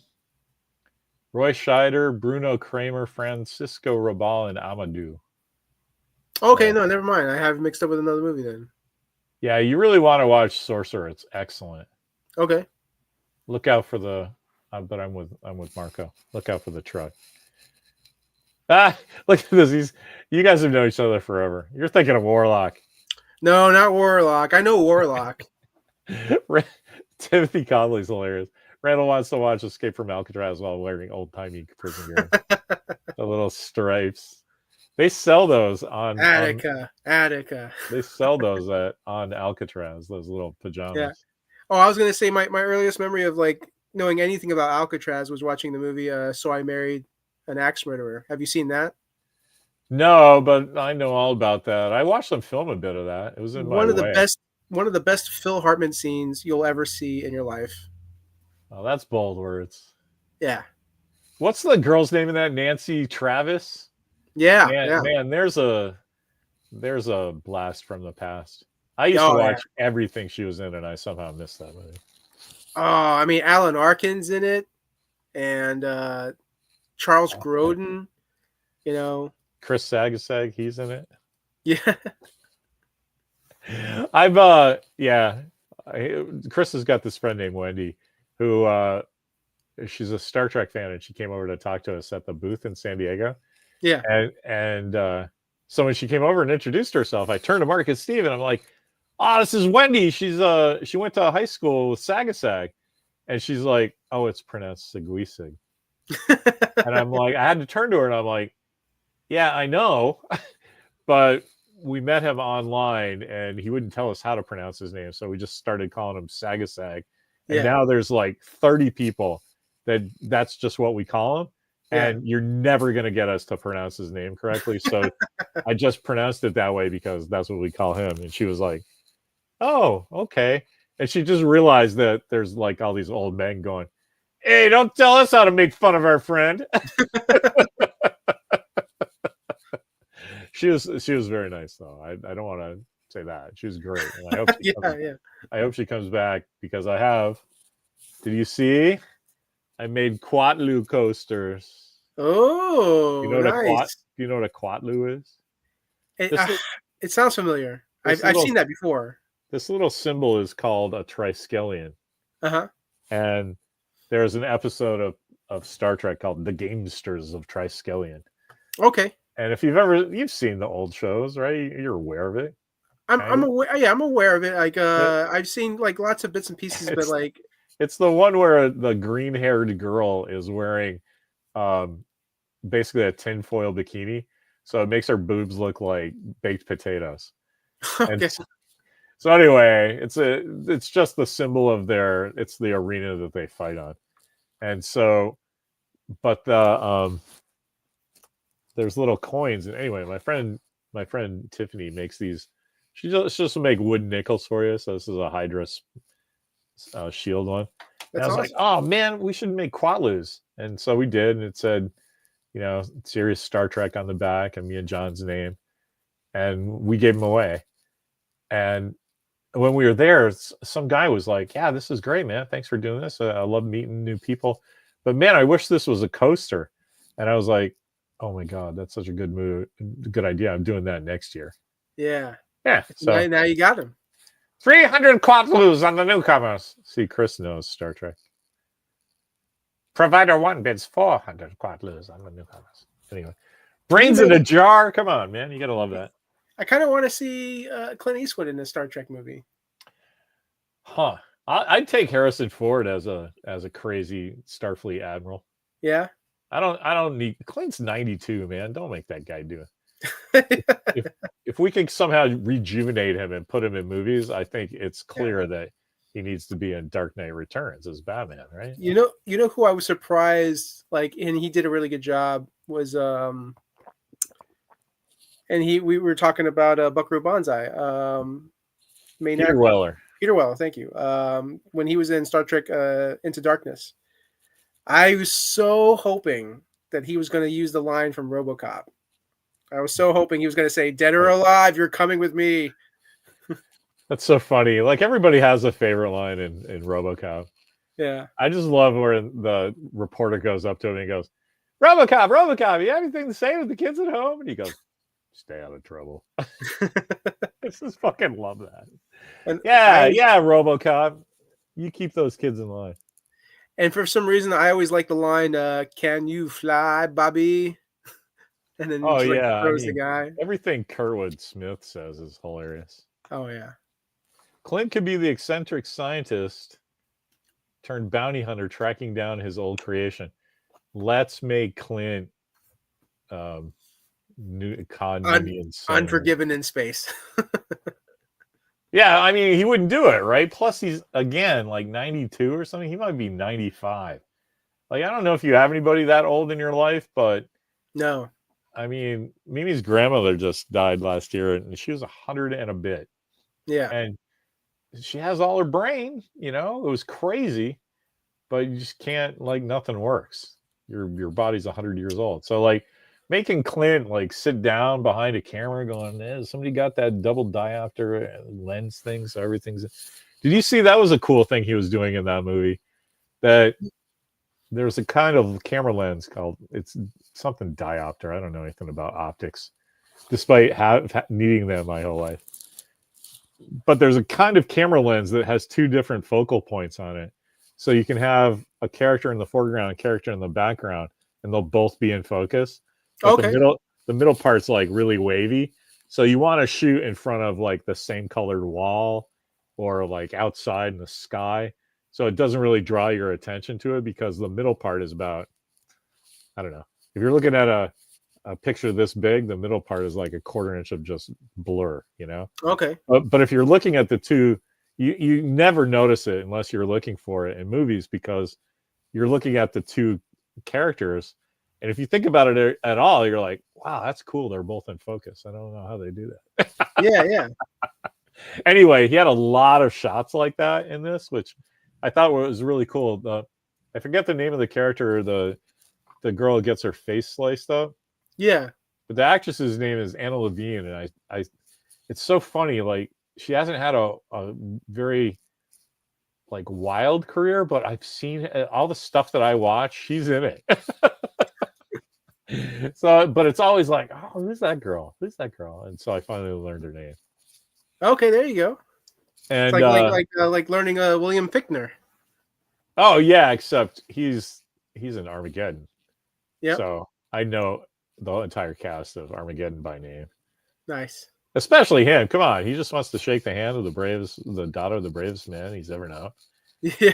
Roy Scheider, Bruno Kramer, Francisco Rabal, and Amadou. Okay, no, never mind. I have it mixed up with another movie then. Yeah, you really want to watch Sorcerer. It's excellent. Okay. Look out for the. But I'm with Marco. Look out for the truck. Look at this. You guys have known each other forever. You're thinking of Warlock. No, not Warlock. I know Warlock. Timothy Conley's hilarious. Randall wants to watch Escape from Alcatraz while wearing old-timey prison gear. The little stripes. They sell those on Attica. They sell those on Alcatraz, those little pajamas. Yeah. Oh, I was going to say my earliest memory of like knowing anything about Alcatraz was watching the movie So I Married an Axe Murderer. Have you seen that? No, but I know all about that. I watched them film a bit of that. It was in one of the best Phil Hartman scenes you'll ever see in your life. Oh, that's bold words. Yeah. What's the girl's name in that? Nancy Travis? Yeah. Man, there's a blast from the past. I used to watch everything she was in, and I somehow missed that movie. Oh, I mean, Alan Arkin's in it, and Charles Grodin, you know. Chris Sagasag, he's in it. Yeah. Chris has got this friend named Wendy who she's a Star Trek fan, and she came over to talk to us at the booth in San Diego. Yeah. And so when she came over and introduced herself, I turned to Marcus Steve and I'm like, "Oh, this is Wendy. She went to high school with Sagasag," and she's like, "Oh, it's pronounced Seguisig." And I'm like, I had to turn to her and I'm like, "Yeah, I know, but we met him online and he wouldn't tell us how to pronounce his name, so we just started calling him Sagasag, and now there's like 30 people that's just what we call him." And you're never going to get us to pronounce his name correctly. So I just pronounced it that way because that's what we call him. And she was like, "Oh, okay." And she just realized that there's like all these old men going, "Hey, don't tell us how to make fun of our friend." She was very nice though. I don't want to say that. She was great. And I hope I hope she comes back because I have. Did you see? I made Quatlu coasters. Oh, nice. Do you know what a Quatlu is? It sounds familiar. I've seen that before. This little symbol is called a triskelion. Uh-huh. And there's an episode of Star Trek called The Gamesters of Triskelion. Okay. And if you've seen the old shows, right? You're aware of it. I'm aware. Yeah, I'm aware of it. Like I've seen like lots of bits and pieces, but like it's the one where the green-haired girl is wearing basically a tinfoil bikini, so it makes her boobs look like baked potatoes. Okay. And so anyway, it's just the symbol of it's the arena that they fight on. And so, but there's little coins. And anyway, my friend Tiffany makes these. She just make wood nickels for you. So this is a Hydra shield one. And I was like, "Oh man, we should make Quatlus." And so we did, and it said, serious Star Trek on the back and me and John's name, and we gave them away. And when we were there, some guy was like, "Yeah, this is great, man. Thanks for doing this. I love meeting new people, but man, I wish this was a coaster." And I was like, "Oh my god, that's such a good idea. I'm doing that next year." Yeah. So now you got him. 300 Quatlus on the newcomers. See, Chris knows Star Trek. Provider 1 bids 400 Quatlus on the newcomers. Anyway, brains in a jar. Come on, man. You got to love that. I kind of want to see Clint Eastwood in a Star Trek movie. Huh. I'd take Harrison Ford as a crazy Starfleet admiral. Yeah. I don't need Clint's 92, man. Don't make that guy do it. if we can somehow rejuvenate him and put him in movies, I think it's clear that he needs to be in Dark Knight Returns as Batman, right? You know who I was surprised, like, and he did a really good job, was and we were talking about Buckaroo Banzai. Peter Weller. Peter Weller, thank you. When he was in Star Trek Into Darkness, I was so hoping that he was going to use the line from RoboCop. I was so hoping he was going to say, "Dead or alive, you're coming with me." That's so funny. Like, everybody has a favorite line in RoboCop. Yeah. I just love where the reporter goes up to him and he goes, RoboCop, you have anything to say with the kids at home? And he goes, "Stay out of trouble." I just fucking love that. And yeah, RoboCop, you keep those kids in line. And for some reason, I always like the line, "Can you fly, Bobby?" And then throws the guy. Everything Kurtwood Smith says is hilarious. Oh, yeah. Clint could be the eccentric scientist turned bounty hunter tracking down his old creation. Let's make Clint Unforgiven in space. Yeah, I mean, he wouldn't do it, right? Plus, he's, again, like 92 or something. He might be 95. Like, I don't know if you have anybody that old in your life, but... No. I mean, Mimi's grandmother just died last year, and she was 100 and a bit. Yeah. And she has all her brain, it was crazy, but you just can't, like, nothing works. Your body's 100 years old. So, like, making Clint, like, sit down behind a camera going, somebody got that double diopter lens thing, so everything's... Did you see that was a cool thing he was doing in that movie? That there's a kind of camera lens called, it's something diopter. I don't know anything about optics, despite needing them my whole life. But there's a kind of camera lens that has two different focal points on it. So you can have a character in the foreground, a character in the background, and they'll both be in focus. But Okay. the middle part's like really wavy. So you want to shoot in front of like the same colored wall or like outside in the sky. So it doesn't really draw your attention to it because the middle part is about, I don't know. If you're looking at a picture this big, the middle part is like a quarter inch of just blur, you know? Okay. But if you're looking at the two, you never notice it unless you're looking for it in movies because you're looking at the two characters. And if you think about it at all, you're like, wow, that's cool. They're both in focus. I don't know how they do that. Yeah, yeah. Anyway, he had a lot of shots like that in this, which I thought was really cool. I forget the name of the character, the girl who gets her face sliced up. Yeah. But the actress's name is Anna Levine, and I it's so funny. Like she hasn't had a very like wild career, but I've seen all the stuff that I watch. She's in it. So, but it's always like, oh, who's that girl? Who's that girl? And so I finally learned her name. Okay, there you go. And It's like learning William Fichtner. oh yeah, except he's in Armageddon. Yeah. So I know the entire cast of Armageddon by name. Nice. Especially him. Come on, he just wants to shake the hand of the daughter of the bravest man he's ever known. Yeah.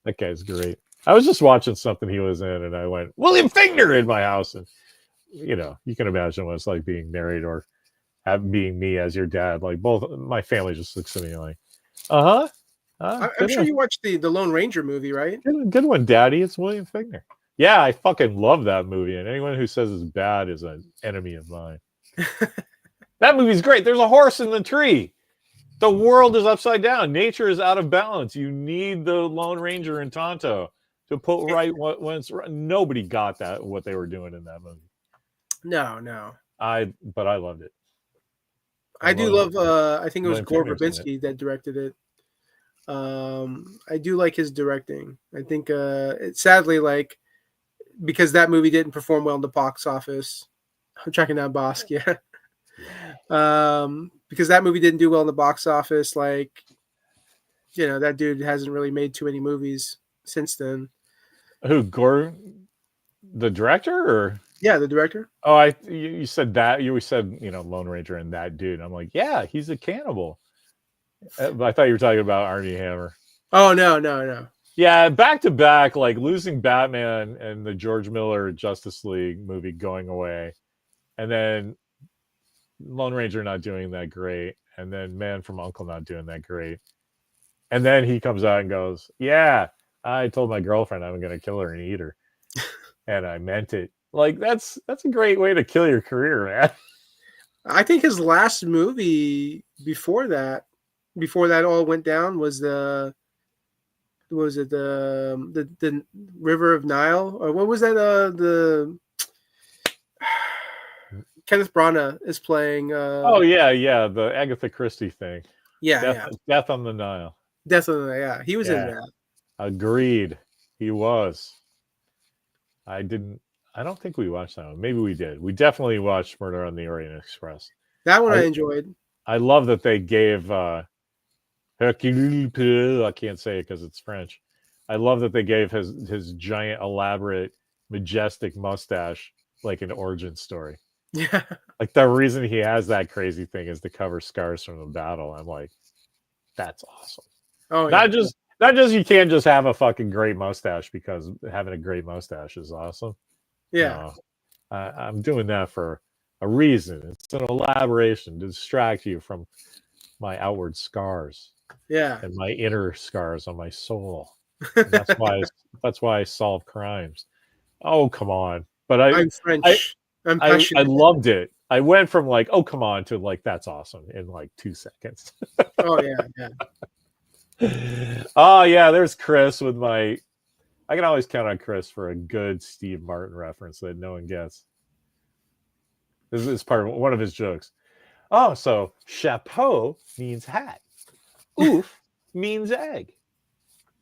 That guy's great. I was just watching something he was in, and I went, William Fichtner in my house. And, you know, you can imagine what it's like being married or being me as your dad. Like, both my family just looks at me like, uh-huh. I'm sure you watched the Lone Ranger movie, right? Good one, Daddy. It's William Fichtner. Yeah, I fucking love that movie. And anyone who says it's bad is an enemy of mine. That movie's great. There's a horse in the tree. The world is upside down. Nature is out of balance. You need the Lone Ranger and Tonto to put right when it's right. Nobody got that, what they were doing in that movie. No. But I loved it. I do love I think it was Gore Fichtner's in Verbinski that directed it. I do like his directing. I think it's sadly like because that movie didn't perform well in the box office. I'm tracking down Bosk, yeah. Because that movie didn't do well in the box office, like, you know, that dude hasn't really made too many movies since then. Who, Gore, the director, or? Yeah, the director. Oh, you said that. You said, you know, Lone Ranger and that dude. I'm like, yeah, he's a cannibal. But I thought you were talking about Armie Hammer. Oh, no. Yeah, back to back, like losing Batman and the George Miller Justice League movie going away, and then Lone Ranger not doing that great, and then Man from U.N.C.L.E. not doing that great, and then he comes out and goes, "Yeah, I told my girlfriend I'm going to kill her and eat her, and I meant it." Like that's a great way to kill your career, man. I think his last movie before that all went down was the River of Nile, or what was that? The Kenneth Branagh is playing. Oh yeah, the Agatha Christie thing. Yeah, Death on the Nile. Death on the Nile. Yeah, he was in that. Agreed, he was. I don't think we watched that one. Maybe we did. We definitely watched Murder on the Orient Express. That one I enjoyed. I love that they gave Hercule, I can't say it because it's French. I love that they gave his giant, elaborate, majestic mustache like an origin story. Yeah. Like the reason he has that crazy thing is to cover scars from the battle. I'm like, that's awesome. Oh, not just you can't just have a fucking great mustache because having a great mustache is awesome. Yeah. No, I'm doing that for a reason. It's an elaboration to distract you from my outward scars. Yeah. And my inner scars on my soul. That's why I solve crimes. Oh, come on. But I'm French. I'm I loved it. I went from like, oh, come on, to like, that's awesome in like 2 seconds. Oh, yeah. Oh, yeah, there's Chris with my... I can always count on Chris for a good Steve Martin reference that no one gets. This is part of one of his jokes. Oh, so chapeau means hat. Oof means egg.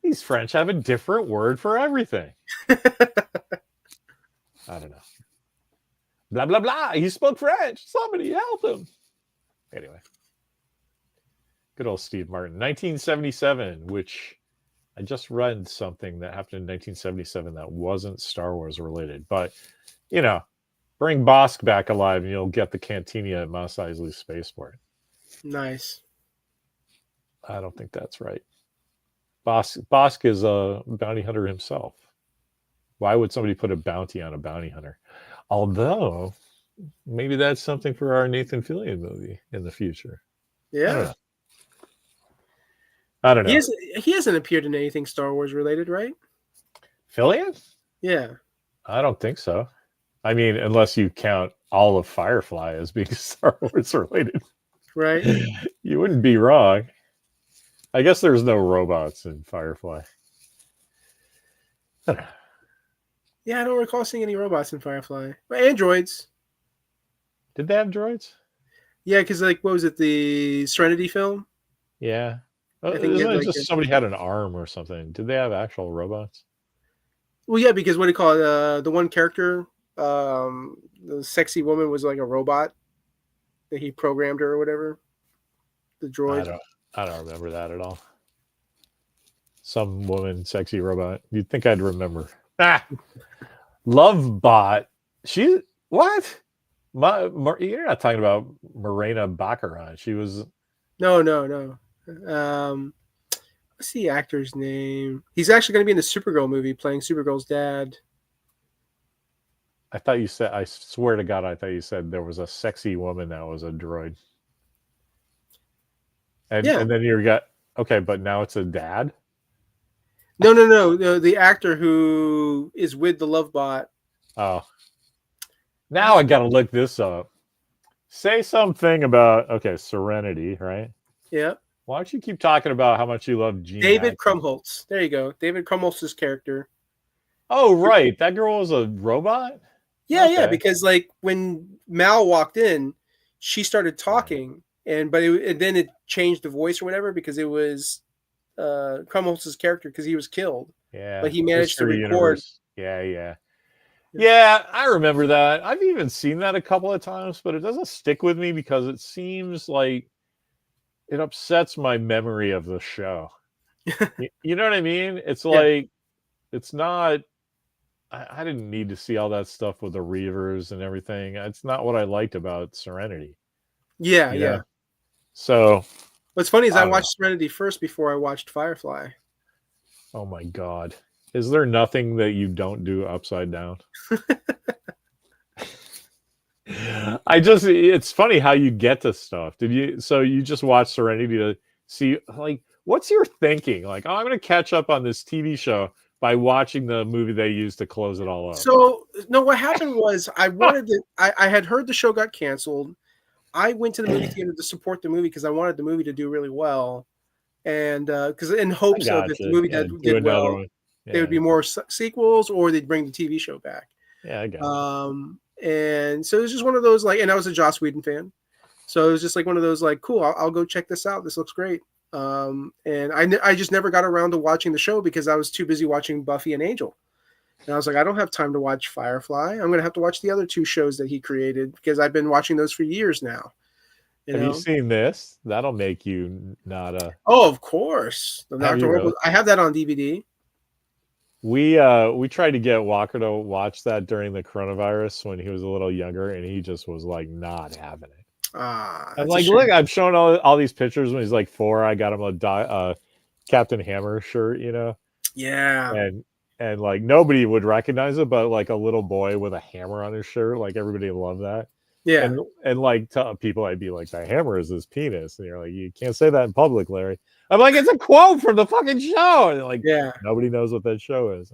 These French have a different word for everything. I don't know. Blah, blah, blah. He spoke French. Somebody help him. Anyway. Good old Steve Martin. 1977, which I just read something that happened in 1977 that wasn't Star Wars related, but you know, bring Bosk back alive and you'll get the Cantina at Mos Eisley Spaceport. Nice. I don't think that's right. Bosk is a bounty hunter himself. Why would somebody put a bounty on a bounty hunter? Although, maybe that's something for our Nathan Fillion movie in the future. Yeah. I don't know. He hasn't appeared in anything Star Wars related, right? Fillion? Yeah. I don't think so. I mean, unless you count all of Firefly as being Star Wars related. Right. You wouldn't be wrong. I guess there's no robots in Firefly. I don't know. Yeah, I don't recall seeing any robots in Firefly. But androids. Did they have droids? Yeah, because like, what was it, the Serenity film? Yeah. I think Isn't it like just somebody had an arm or something? Did they have actual robots? well, yeah, because what do you call it? The one character, the sexy woman was like a robot that he programmed her or whatever. The droid. I don't remember that at all. Some woman, sexy robot. You'd think I'd remember. Lovebot. She what? You're not talking about Morena Baccarat. She was No. What's the actor's name? He's actually going to be in the Supergirl movie playing Supergirl's dad. I thought you said. I swear to God, I thought you said there was a sexy woman that was a droid. And then you got okay, but now it's a dad. No. The actor who is with the Lovebot. Oh, now I got to look this up. Say something about Serenity, right? Yeah. Why don't you keep talking about how much you love Gene? David Krumholtz. There you go. David Krumholtz's character. Oh, right. That girl was a robot? Yeah, yeah. Because like when Mal walked in, she started talking, and then it changed the voice or whatever because it was Krumholtz's character because he was killed. Yeah. But he managed to record. Universe. Yeah, I remember that. I've even seen that a couple of times, but it doesn't stick with me because it seems like it upsets my memory of the show. You know what I mean? It's like it's not. I didn't need to see all that stuff with the Reavers and everything. It's not what I liked about Serenity. Yeah. So what's funny is I watched Serenity first before I watched Firefly. Oh my God. Is there nothing that you don't do upside down? It's funny how you get to stuff. So you just watch Serenity to see, like, what's your thinking? Like, I'm going to catch up on this TV show by watching the movie they used to close it all up. So, no, what happened was I had heard the show got canceled. I went to the movie theater to support the movie because I wanted the movie to do really well. And because in hopes of if the movie did well, there would be more sequels or they'd bring the TV show back. Yeah, I got it. And so it was just one of those and I was a Joss Whedon fan. So it was just like one of those cool, I'll go check this out. This looks great. And I just never got around to watching the show because I was too busy watching Buffy and Angel. And I was like, I don't have time to watch Firefly. I'm going to have to watch the other two shows that he created because I've been watching those for years now. Have you seen this? That'll make you not a... Oh, of course. The Dr. Horrible. I have that on DVD. We tried to get Walker to watch that during the coronavirus when he was a little younger, and he just was like not having it. I'm like, look, I'm showing all these pictures when he's like 4. I got him a Captain Hammer shirt, Yeah. And like nobody would recognize it, but like a little boy with a hammer on his shirt, like everybody loved that. Yeah. And like to people, I'd be like, the hammer is his penis. And you're like, you can't say that in public, Larry. I'm like, it's a quote from the fucking show. And like, nobody knows what that show is.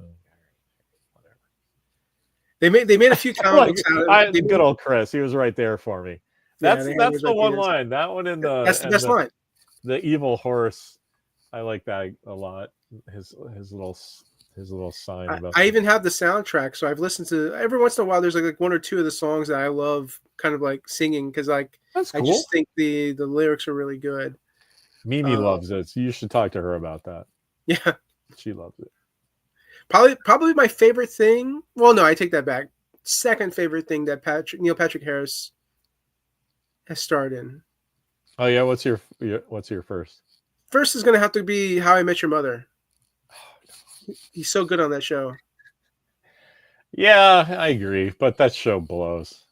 They made a few comics out of it. Good old Chris. He was right there for me. That's the one line. That one in the... That's the best line. The evil horse. I like that a lot. His little sign. I even have the soundtrack, so I've listened to every once in a while. There's like one or two of the songs that I love, kind of like singing because I just think the lyrics are really good. Mimi loves it. So you should talk to her about that. Yeah, she loves it. Probably my favorite thing. Well, no, I take that back. Second favorite thing that Neil Patrick Harris has starred in. Oh yeah, what's your first? First is going to have to be How I Met Your Mother. He's so good on that show. Yeah, I agree, but that show blows.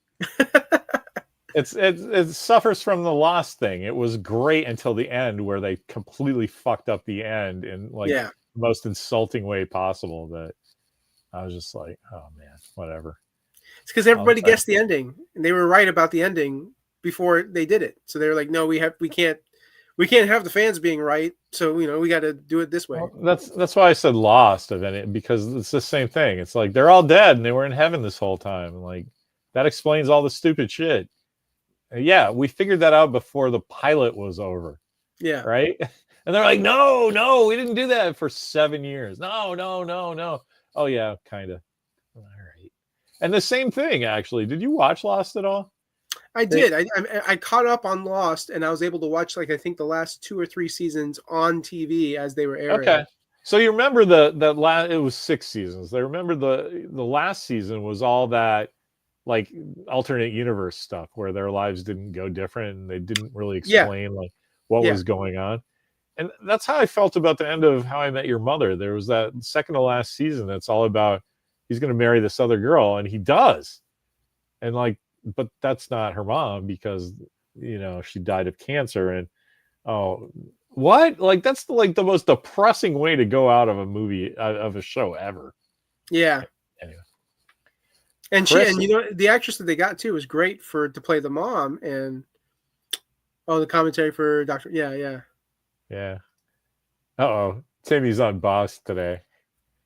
It suffers from the Lost thing. It was great until the end, where they completely fucked up the end in like Yeah. the most insulting way possible. That I was just like, oh man, whatever. It's because everybody guessed the ending, and they were right about the ending before they did it. So they were like, "No, we can't have the fans being right. So we got to do it this way." Well, that's why I said Lost of it, because it's the same thing. It's like they're all dead and they were in heaven this whole time. Like that explains all the stupid shit. Yeah, we figured that out before the pilot was over. Yeah. Right? And they're like, no, we didn't do that for 7 years. No. Oh yeah, kind of. All right. And the same thing, actually. Did you watch Lost at all? I did. I caught up on Lost, and I was able to watch I think the last 2 or 3 seasons on TV as they were airing. Okay. So you remember the last? It was 6 seasons. I remember the last season was all that like alternate universe stuff where their lives didn't go different and they didn't really explain like what was going on. And that's how I felt about the end of How I Met Your Mother. There was that second to last season that's all about he's going to marry this other girl, and he does. And like, but that's not her mom because she died of cancer. And oh, what? Like that's the most depressing way to go out of a movie of a show ever. Yeah. Anyway. And the actress that they got too was great to play the mom, and the commentary for Dr. Yeah. Uh-oh. Timmy's on Boss today.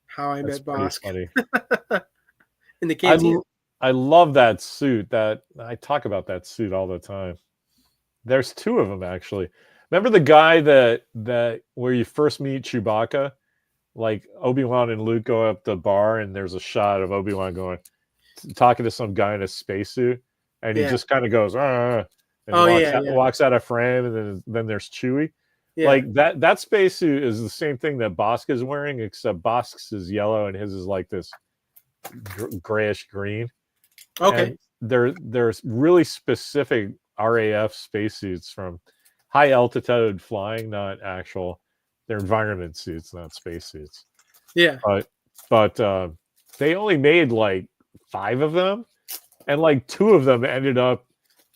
How I Met Boss. Funny. In the canteen. I love that suit. That I talk about that suit all the time. There's 2 of them actually. Remember the guy that where you first meet Chewbacca? Like Obi-Wan and Luke go up the bar and there's a shot of Obi-Wan talking to some guy in a spacesuit, and he just kind of goes, and walks out of frame, and then there's Chewie. Yeah. Like that spacesuit is the same thing that Bosk is wearing, except Bosk's is yellow and his is like this grayish green. Okay. And there's really specific RAF spacesuits from high altitude flying, not actual. They're environment suits, not spacesuits. Yeah. But they only made like 5 of them, and like 2 of them ended up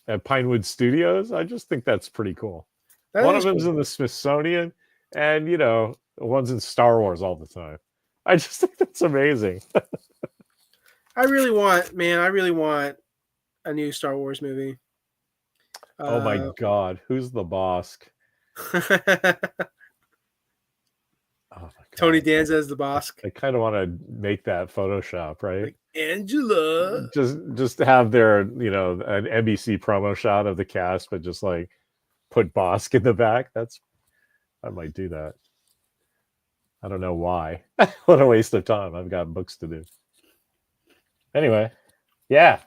at Pinewood Studios. I just think that's pretty cool. One of them's in the Smithsonian, and one's in Star Wars all the time. I just think that's amazing. I really want a new Star Wars movie. Oh my God, who's the Bosk? Oh my God. Tony Danza as the Bosk. I kind of want to make that Photoshop, right? Like Angela. Just have their, an NBC promo shot of the cast, but just like put Bosk in the back. I might do that. I don't know why. What a waste of time. I've got books to do. Anyway, yeah.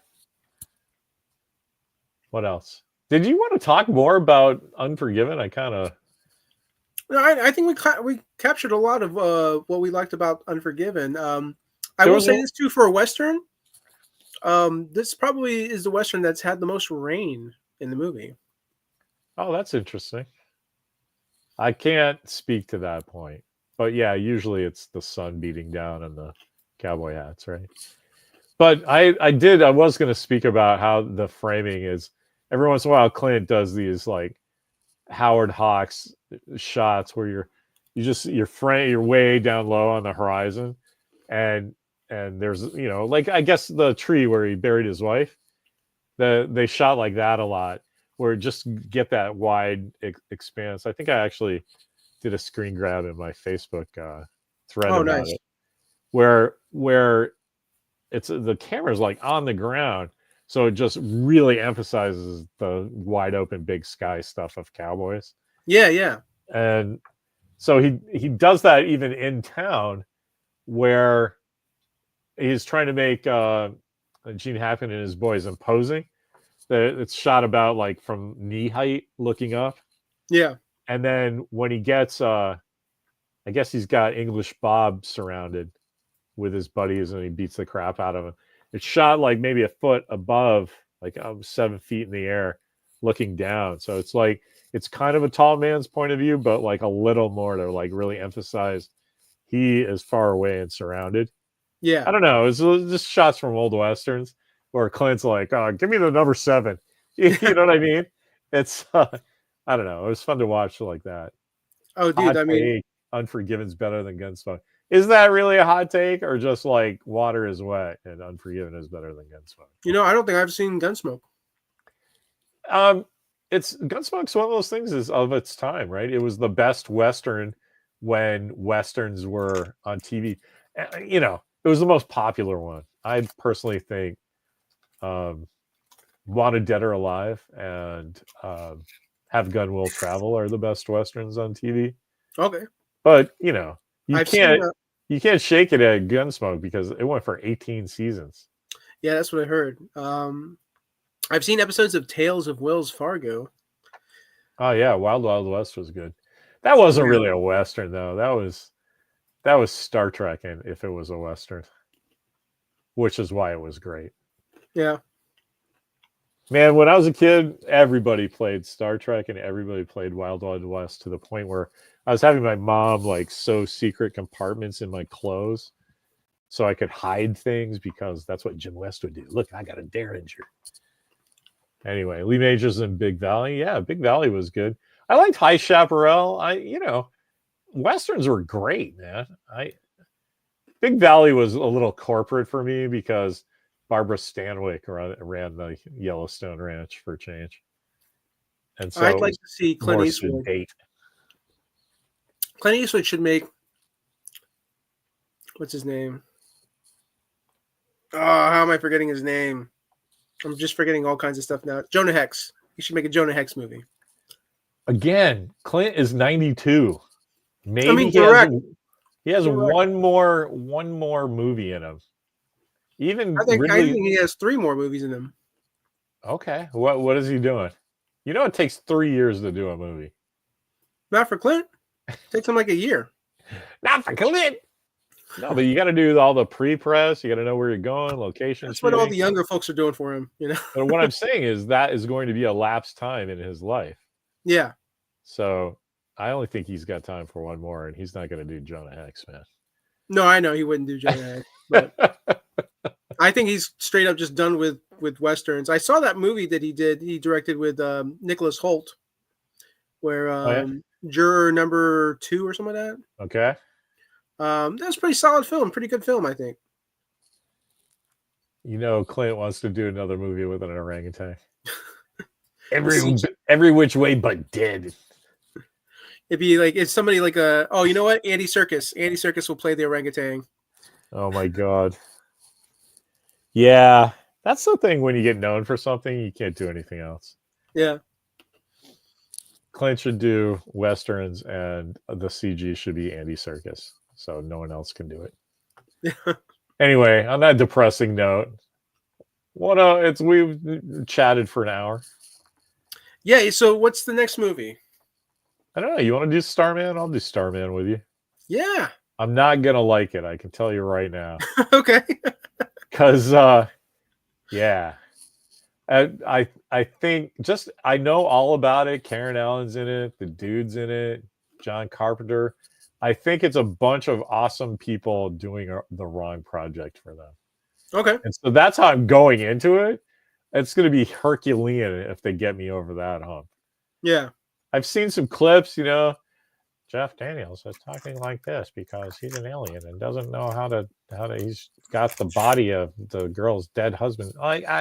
What else? Did you want to talk more about Unforgiven? I think we captured a lot of what we liked about Unforgiven. I will say this too, for a Western. This probably is the Western that's had the most rain in the movie. Oh, that's interesting. I can't speak to that point. But yeah, usually it's the sun beating down on the cowboy hats, right? But I was going to speak about how the framing is. Every once in a while, Clint does these like Howard Hawks shots where you're way down low on the horizon, and there's like I guess the tree where he buried his wife. They shot like that a lot, where just get that wide expanse. I think I actually did a screen grab in my Facebook thread about it, where it's the camera's like on the ground, so it just really emphasizes the wide open big sky stuff of cowboys. Yeah. And so he does that even in town, where he's trying to make Gene Hackman and his boys imposing. It's shot about like from knee height looking up. Yeah. And then when he gets I guess he's got English Bob surrounded with his buddies and he beats the crap out of him. It's shot like maybe a foot above, like 7 feet in the air looking down. So it's like it's kind of a tall man's point of view, but like a little more to like really emphasize he is far away and surrounded. Yeah. I don't know. It's just shots from old westerns where Clint's like, "Oh, give me the number 7." You know what I mean? It's I don't know. It was fun to watch like that. Oh, dude. Hot I mean, take: Unforgiven's better than Gunsmoke. Is that really a hot take, or just like water is wet and Unforgiven is better than Gunsmoke? I don't think I've seen Gunsmoke. It's Gunsmoke's one of those things is of its time, right? It was the best Western when Westerns were on TV. It was the most popular one. I personally think Wanted Dead or Alive and Have Gun Will Travel are the best Westerns on TV. Okay. But, you I've seen. can't shake it at Gunsmoke because it went for 18 seasons. Yeah, that's what I heard. I've seen episodes of Tales of Wells Fargo. Oh yeah, Wild Wild West was good. That wasn't really a Western though. That was Star Trek, and if it was a Western, which is why it was great. Yeah. Man, when I was a kid, everybody played Star Trek and everybody played Wild Wild West to the point where I was having my mom like sew secret compartments in my clothes so I could hide things because that's what Jim West would do. Look, I got a Derringer. Anyway, Lee Majors in Big Valley. Yeah, Big Valley was good. I liked High Chaparral. Westerns were great, man. Big Valley was a little corporate for me because Barbara Stanwyck ran the Yellowstone Ranch for change. And so I'd like to see Clint Eastwood. Clint Eastwood should make, what's his name? Oh, how am I forgetting his name? I'm just forgetting all kinds of stuff now. Jonah Hex. He should make a Jonah Hex movie. Again, Clint is 92. Maybe he has one more movie in him. I think he has 3 more movies in him. Okay. What is he doing? It takes 3 years to do a movie. Not for Clint. It takes him like a year. Not for Clint. No, but you got to do all the pre-press. You got to know where you're going, location. That's what all the younger folks are doing for him, But what I'm saying is that is going to be a lapsed time in his life. Yeah. So I only think he's got time for one more, and he's not going to do Jonah Hex, man. No, I know he wouldn't do Jonah Hex, but I think he's straight up just done with Westerns. I saw that movie that he directed with Nicholas Hoult, where Juror Number 2 or something like that. Okay. That was a pretty solid film, pretty good film, I think. Clint wants to do another movie with an orangutan. Every which way but dead. It'd be like it's somebody like you know what? Andy Serkis. Andy Serkis will play the orangutan. Oh my God. Yeah, that's the thing when you get known for something, you can't do anything else. Yeah. Clint should do Westerns, and the CG should be Andy Serkis, so no one else can do it. Anyway, on that depressing note, we've chatted for an hour. Yeah. So what's the next movie? I don't know. You want to do Starman? I'll do Starman with you. Yeah. I'm not gonna like it. I can tell you right now. Okay. Because, yeah. I think I know all about it. Karen Allen's in it. The dude's in it. John Carpenter. I think it's a bunch of awesome people doing the wrong project for them. Okay. And so that's how I'm going into it. It's going to be Herculean if they get me over that hump. Yeah. I've seen some clips, Jeff Daniels is talking like this because he's an alien and doesn't know how to he's got the body of the girl's dead husband.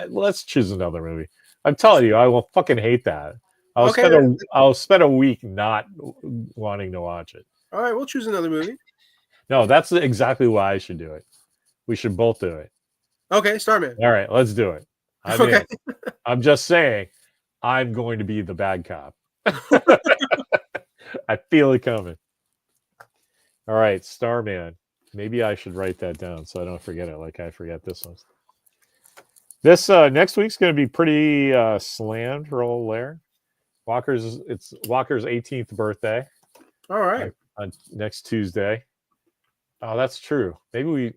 Let's choose another movie. I'm telling you, I will fucking hate that. I'll spend a week not wanting to watch it. All right, we'll choose another movie. No, that's exactly why I should do it. We should both do it. Okay, Starman. All right, let's do it. Okay. I'm just saying, I'm going to be the bad cop. I feel it coming. All right, Starman. Maybe I should write that down so I don't forget it like I forget this one. This next week's going to be pretty slammed for old Lair. It's Walker's 18th birthday. All right. On next Tuesday. Oh, that's true. Maybe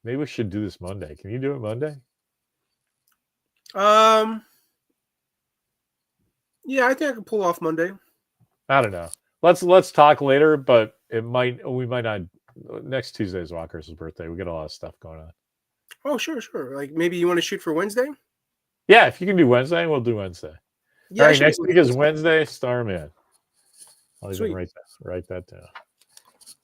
we should do this Monday. Can you do it Monday? Yeah, I think I can pull off Monday. I don't know. Let's talk later, but we might not next Tuesday is Walker's birthday. We got a lot of stuff going on. Oh, sure. Like maybe you want to shoot for Wednesday? Yeah, if you can do Wednesday, we'll do Wednesday. Yeah, all right, next week is Wednesday, Starman. I'll even write that down.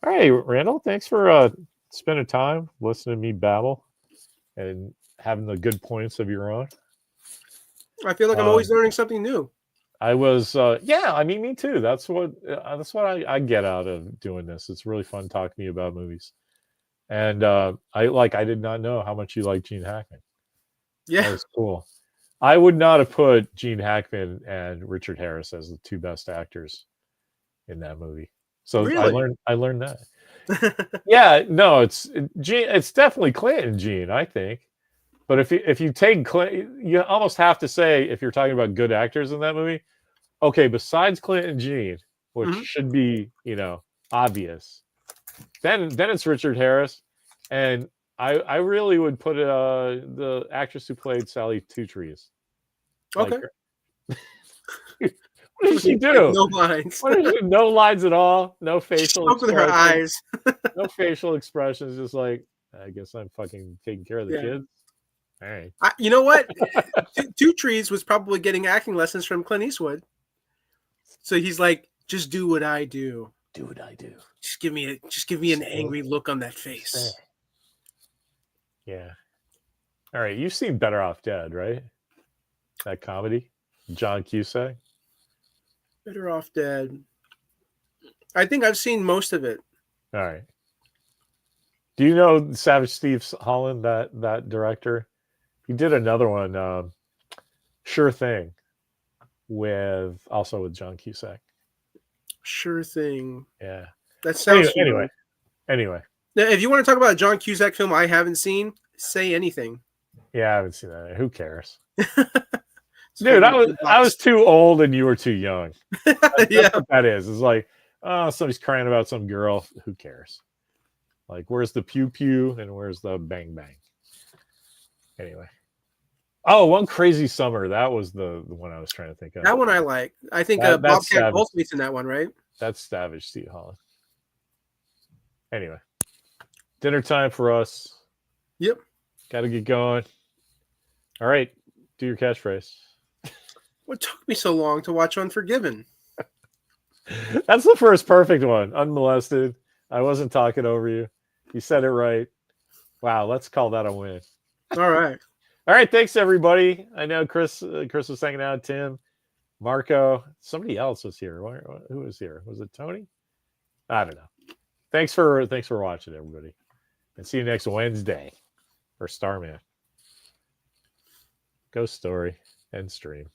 All right, Randall, thanks for spending time listening to me babble and having the good points of your own. I feel like I'm always learning something new. I was, yeah, I mean, me too. That's what I get out of doing this. It's really fun talking to you about movies. And I did not know how much you like Gene Hackman. Yeah, that was cool. I would not have put Gene Hackman and Richard Harris as the two best actors in that movie. So really? I learned that. Yeah, no, it's Gene. It's definitely Clint and Gene, I think. But if you take Clint, you almost have to say, if you're talking about good actors in that movie, okay, besides Clint and Gene, which should be, obvious, then it's Richard Harris, and I really would put the actress who played Sally Two Trees. Okay. What did she do? No lines. No lines at all. No facial expressions. With her eyes. No facial expressions. Just like, I guess I'm fucking taking care of the kids. All right. You know what? Two Trees was probably getting acting lessons from Clint Eastwood. So he's like, just do what I do. Do what I do. Just give me an angry look on that face. Yeah. All right. You've seen Better Off Dead, right? That comedy, John Cusack. Better Off Dead. I think I've seen most of it. All right. Do you know Savage Steve Holland, that director? He did another one, Sure Thing, with John Cusack. Sure Thing. Yeah. That sounds anyway. Now, if you want to talk about a John Cusack film I haven't seen, say anything. Yeah, I haven't seen that. Who cares? Dude, I was too old and you were too young. That's what that is. It's like, oh, somebody's crying about some girl. Who cares? Like, where's the pew pew and where's the bang bang? Anyway. Oh, One Crazy Summer. That was the one I was trying to think of. That one I like. I think Bobcat Goldthwait's in that one, right? That's Savage Steve Holland. Anyway. Dinner time for us. Yep. Got to get going. All right. Do your catchphrase. What took me so long to watch Unforgiven? That's the first perfect one. Unmolested. I wasn't talking over you. You said it right. Wow, let's call that a win. All right. All right, thanks everybody. I know Chris was hanging out, Tim, Marco, somebody else was here. Who was here? Was it Tony? I don't know. Thanks for watching, everybody. And see you next Wednesday for Starman. Ghost Story. End stream.